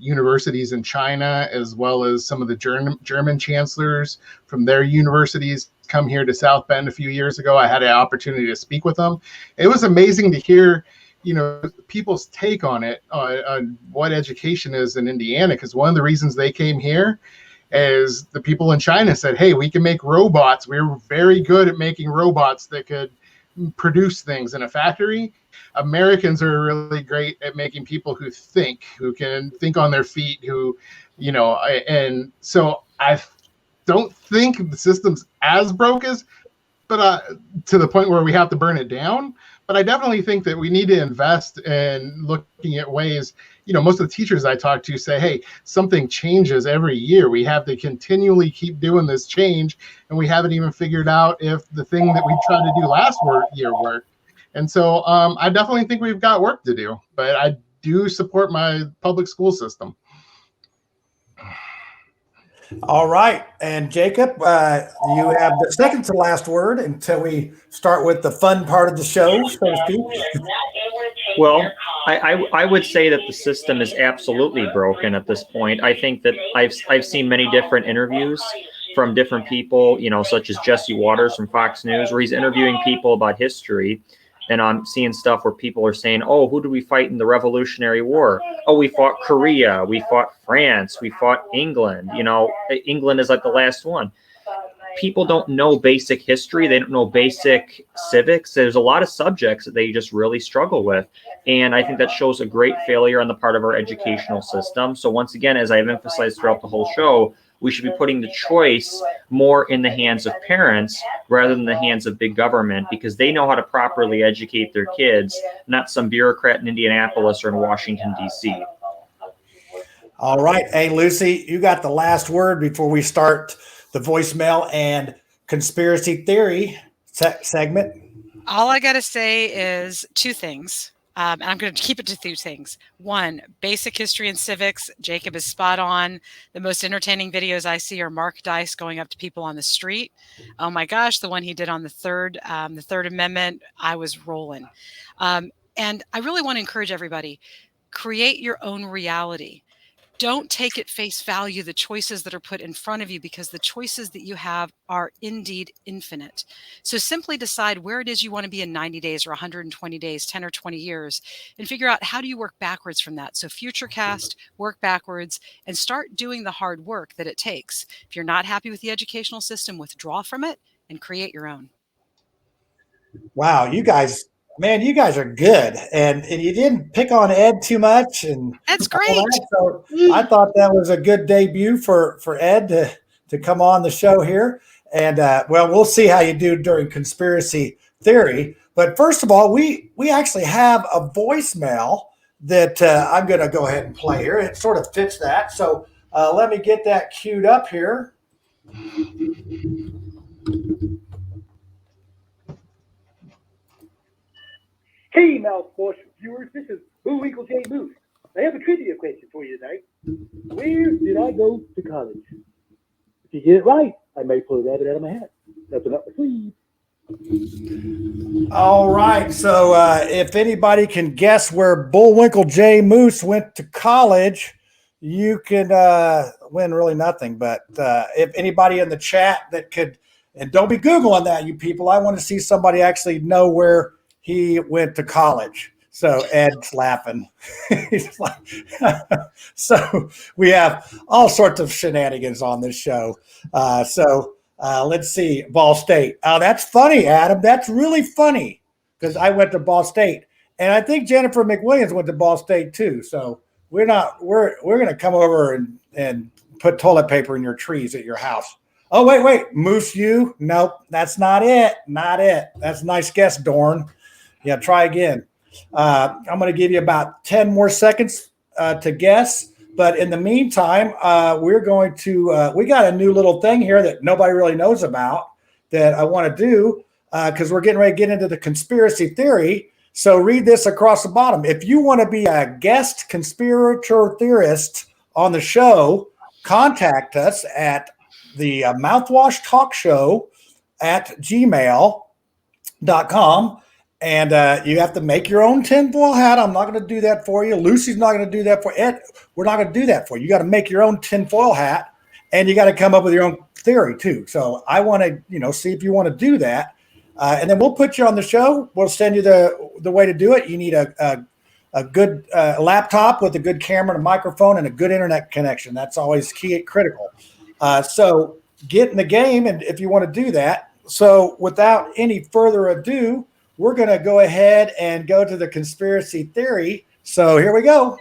universities in China, as well as some of the German chancellors from their universities come here to South Bend a few years ago. I had an opportunity to speak with them. It was amazing to hear people's take on it, on what education is in Indiana, because one of the reasons they came here is the people in China said, hey, we can make robots. We're very good at making robots that could produce things in a factory. Americans are really great at making people who can think on their feet, and so I don't think the system's as broke as but to the point where we have to burn it down. But I definitely think that we need to invest in looking at ways. Most of the teachers I talk to say, hey, something changes every year. We have to continually keep doing this change, and we haven't even figured out if the thing that we tried to do last year worked. And so I definitely think we've got work to do, but I do support my public school system. All right. And Jacob, you have the second to last word until we start with the fun part of the show, so to speak. Well, I would say that the system is absolutely broken at this point. I think that I've seen many different interviews from different people, such as Jesse Waters from Fox News, where he's interviewing people about history. And I'm seeing stuff where people are saying, oh, who did we fight in the Revolutionary War? Oh, we fought Korea. We fought France. We fought England. England is like the last one. People don't know basic history. They don't know basic civics. There's a lot of subjects that they just really struggle with. And I think that shows a great failure on the part of our educational system. So once again, as I've emphasized throughout the whole show, we should be putting the choice more in the hands of parents rather than the hands of big government, because they know how to properly educate their kids, not some bureaucrat in Indianapolis or in Washington, D.C. All right. Hey, Lucy, you got the last word before we start the voicemail and conspiracy theory segment. All I got to say is two things. And I'm going to keep it to two things. One, basic history and civics. Jacob is spot on. The most entertaining videos I see are Mark Dice going up to people on the street. Oh my gosh, the one he did on the Third Amendment, I was rolling. And I really want to encourage everybody, create your own reality. Don't take at face value the choices that are put in front of you, because the choices that you have are indeed infinite. So simply decide where it is you want to be in 90 days or 120 days, 10 or 20 years, and figure out how do you work backwards from that. So futurecast, work backwards, and start doing the hard work that it takes. If you're not happy with the educational system, withdraw from it and create your own. Wow, you guys are good, and you didn't pick on Ed too much, and Ed's great. So I thought that was a good debut for Ed to come on the show here, and we'll see how you do during conspiracy theory. But first of all, we actually have a voicemail that I'm going to go ahead and play here. It sort of fits that, so let me get that queued up here. Hey, Mouthwash viewers, this is Bullwinkle J. Moose. I have a trivia question for you tonight. Where did I go to college? If you get it right, I may pull a rabbit out of my hat. Nothing up my sleeve. All right, so if anybody can guess where Bullwinkle J. Moose went to college, you can win really nothing. But if anybody in the chat that could, and don't be Googling that, you people, I want to see somebody actually know where he went to college. So Ed's laughing. He's like, so we have all sorts of shenanigans on this show. Let's see, Ball State. Oh, that's funny, Adam. That's really funny, because I went to Ball State, and I think Jennifer McWilliams went to Ball State too. So we're going to come over and put toilet paper in your trees at your house. Oh, wait, Moose, you? Nope, that's not it. Not it. That's a nice guess, Dorn. Yeah, try again. I'm going to give you about 10 more seconds to guess. But in the meantime, we're going to we got a new little thing here that nobody really knows about that I want to do because we're getting ready to get into the conspiracy theory. So read this across the bottom. If you want to be a guest conspirator theorist on the show, contact us at the Mouthwash Talk Show at gmail.com. And you have to make your own tinfoil hat. I'm not going to do that for you. Lucy's not going to do that for Ed. We're not going to do that for you. You got to make your own tinfoil hat, and you got to come up with your own theory too. So I want to, see if you want to do that, and then we'll put you on the show. We'll send you the way to do it. You need a good laptop with a good camera and a microphone and a good internet connection. That's always critical. So get in the game, and if you want to do that. So without any further ado, we're going to go ahead and go to the conspiracy theory. So here we go.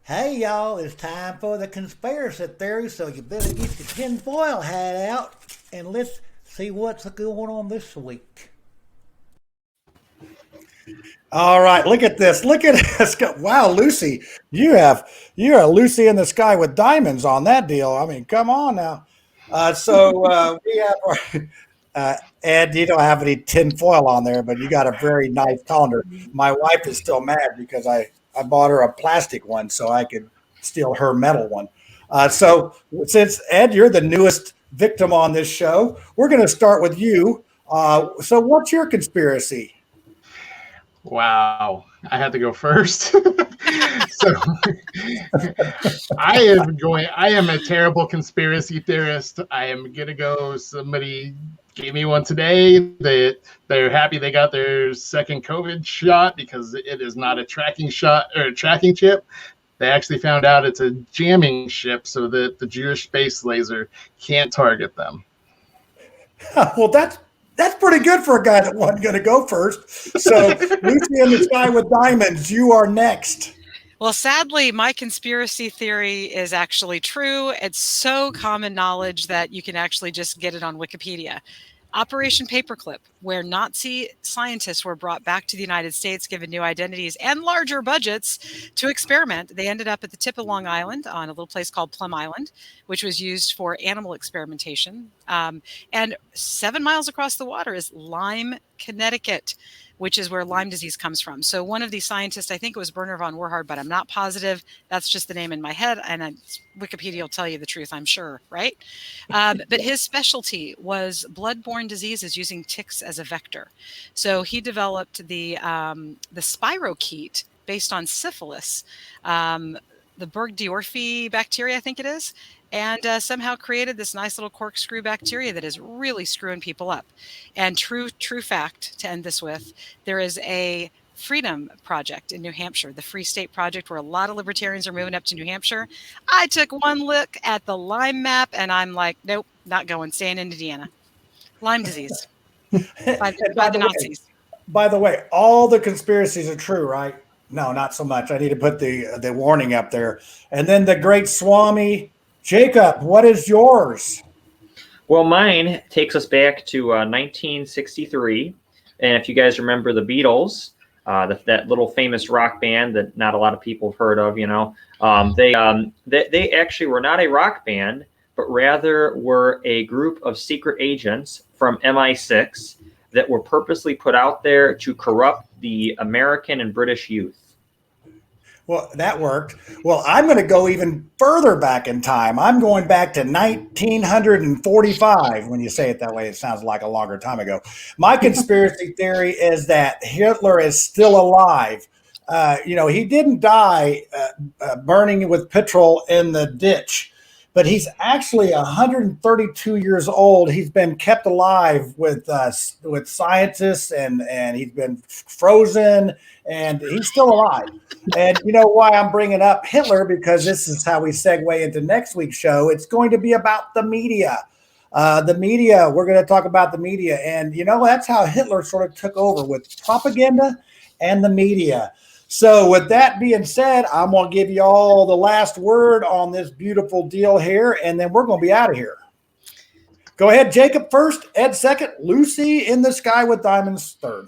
Hey, y'all, it's time for the conspiracy theory. So you better get your tinfoil hat out and let's see what's going on this week. All right, look at this. Look at this. Wow, Lucy, you're a Lucy in the sky with diamonds on that deal. I mean, come on now. We have our, Ed, you don't have any tinfoil on there, but you got a very nice colander. My wife is still mad because I bought her a plastic one so I could steal her metal one. So since, Ed, you're the newest victim on this show, we're going to start with you. So what's your conspiracy? Wow, I had to go first. So I am a terrible conspiracy theorist. I am going to go, somebody gave me one today that they're happy they got their second COVID shot because it is not a tracking shot or a tracking chip. They actually found out it's a jamming chip so that the Jewish space laser can't target them. Well, that's pretty good for a guy that wasn't going to go first. So, Lucy in the sky with diamonds, you are next. Well, sadly, my conspiracy theory is actually true. It's so common knowledge that you can actually just get it on Wikipedia. Operation Paperclip, where Nazi scientists were brought back to the United States, given new identities and larger budgets to experiment. They ended up at the tip of Long Island on a little place called Plum Island, which was used for animal experimentation. And 7 miles across the water is Lyme, Connecticut, which is where Lyme disease comes from. So one of these scientists, I think it was Werner von Warhard, but I'm not positive. That's just the name in my head. And Wikipedia will tell you the truth, I'm sure, right? But his specialty was bloodborne diseases using ticks as a vector. So he developed the spirochete based on syphilis, the Burgdorferi bacteria, I think it is, and somehow created this nice little corkscrew bacteria that is really screwing people up. And true fact, to end this with, there is a Freedom Project in New Hampshire, the Free State Project, where a lot of libertarians are moving up to New Hampshire. I took one look at the Lyme map, and I'm like, nope, not going, staying in Indiana. Lyme disease by the Nazis. By the way, all the conspiracies are true, right? No, not so much. I need to put the warning up there. And then the great Swami Jacob, what is yours? Well, mine takes us back to 1963. And if you guys remember the Beatles, that little famous rock band that not a lot of people have heard of, they actually were not a rock band, but rather were a group of secret agents from MI6 that were purposely put out there to corrupt the American and British youth. Well, that worked. Well, I'm going to go even further back in time. I'm going back to 1945. When you say it that way, it sounds like a longer time ago. My conspiracy theory is that Hitler is still alive. He didn't die burning with petrol in the ditch, but he's actually 132 years old. He's been kept alive with scientists, and he's been frozen, and he's still alive. And you know why I'm bringing up Hitler? Because this is how we segue into next week's show. It's going to be about the media. We're going to talk about the media. And, that's how Hitler sort of took over, with propaganda and the media. So with that being said, I'm going to give you all the last word on this beautiful deal here, and then we're going to be out of here. Go ahead, Jacob first, Ed second, Lucy in the sky with diamonds third.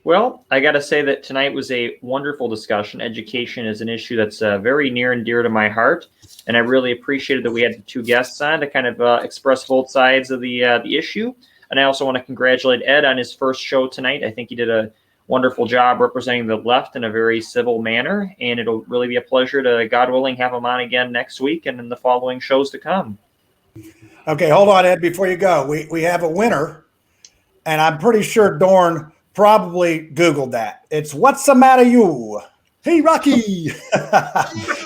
Well, I got to say that tonight was a wonderful discussion. Education is an issue that's very near and dear to my heart, and I really appreciated that we had the two guests on to kind of express both sides of the issue. And I also want to congratulate Ed on his first show tonight. I think he did a wonderful job representing the left in a very civil manner, and it'll really be a pleasure to, God willing, have him on again next week and in the following shows to come. Okay, hold on, Ed, before you go. We have a winner, and I'm pretty sure Dorn probably Googled that. It's "What's the matter, you? Hey, Rocky."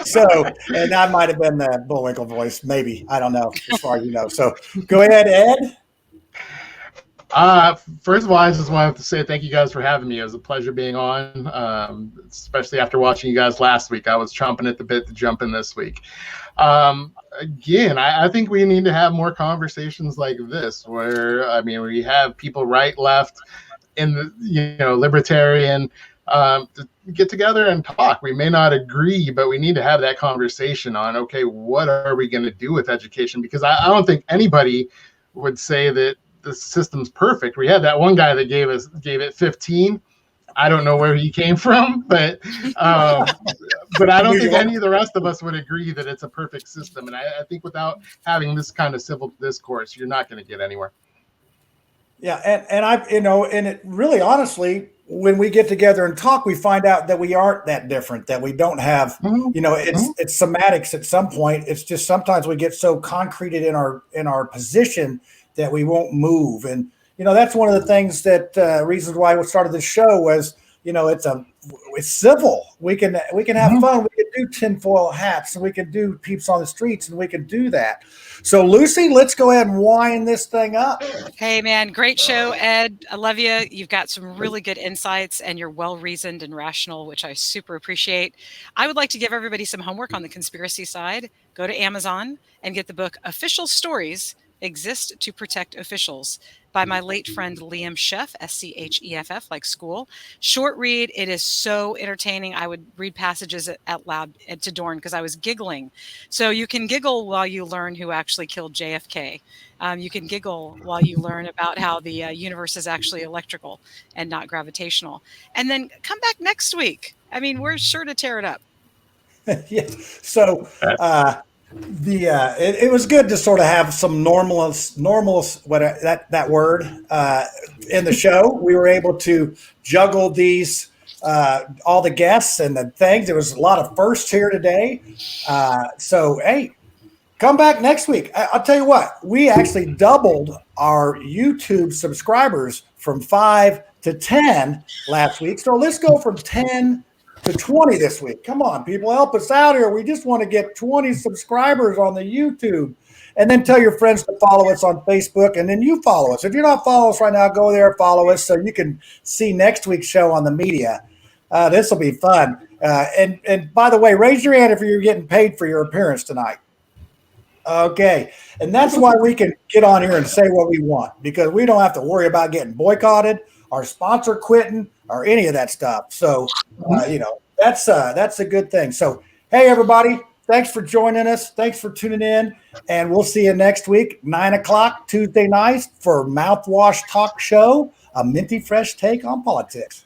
So, and that might have been the Bullwinkle voice, maybe. I don't know, as far as you know. So go ahead, Ed. First of all, I just wanted to say thank you guys for having me. It was a pleasure being on, especially after watching you guys last week. I was chomping at the bit to jump in this week. Again, I think we need to have more conversations like this, where, we have people right, left, in the, libertarian, to get together and talk. We may not agree, but we need to have that conversation on, okay, what are we going to do with education? Because I don't think anybody would say that the system's perfect. We had that one guy that gave it 15. I don't know where he came from, but I don't think any of the rest of us would agree that it's a perfect system. And I think without having this kind of civil discourse, you're not going to get anywhere. Yeah, and it really, honestly, when we get together and talk, we find out that we aren't that different, that we don't have, it's semantics at some point. It's just sometimes we get so concreted in our position that we won't move. And, that's one of the things that reasons why we started this show was, it's civil. We can have fun. We can do tinfoil hats, and we can do peeps on the streets, and we can do that. So, Lucy, let's go ahead and wind this thing up. Hey, man, great show, Ed. I love you. You've got some really good insights, and you're well-reasoned and rational, which I super appreciate. I would like to give everybody some homework on the conspiracy side. Go to Amazon and get the book Official Stories Exist to Protect Officials by my late friend Liam Scheff, Scheff, like school. Short read. It is so entertaining. I would read passages out loud to Dorn because I was giggling. So you can giggle while you learn who actually killed JFK. You can giggle while you learn about how the universe is actually electrical and not gravitational. And then come back next week. I mean, we're sure to tear it up. Yeah. So it was good to sort of have some normal that word in the show. We were able to juggle these all the guests and the things. There was a lot of firsts here today. So hey, come back next week. I'll tell you what, we actually doubled our YouTube subscribers from 5 to 10 last week. So let's go from 10 to 20 this week. Come on, people, help us out here. We just want to get 20 subscribers on the YouTube. And then tell your friends to follow us on Facebook, and then you follow us. If you're not following us right now, go there, follow us so you can see next week's show on the media. This will be fun. And by the way, raise your hand if you're getting paid for your appearance tonight. Okay. And that's why we can get on here and say what we want, because we don't have to worry about getting boycotted, our sponsor quitting, or any of that stuff. So, that's a good thing. So, hey, everybody, thanks for joining us. Thanks for tuning in. And we'll see you next week, 9:00 Tuesday nights for Mouthwash Talk Show, a minty fresh take on politics.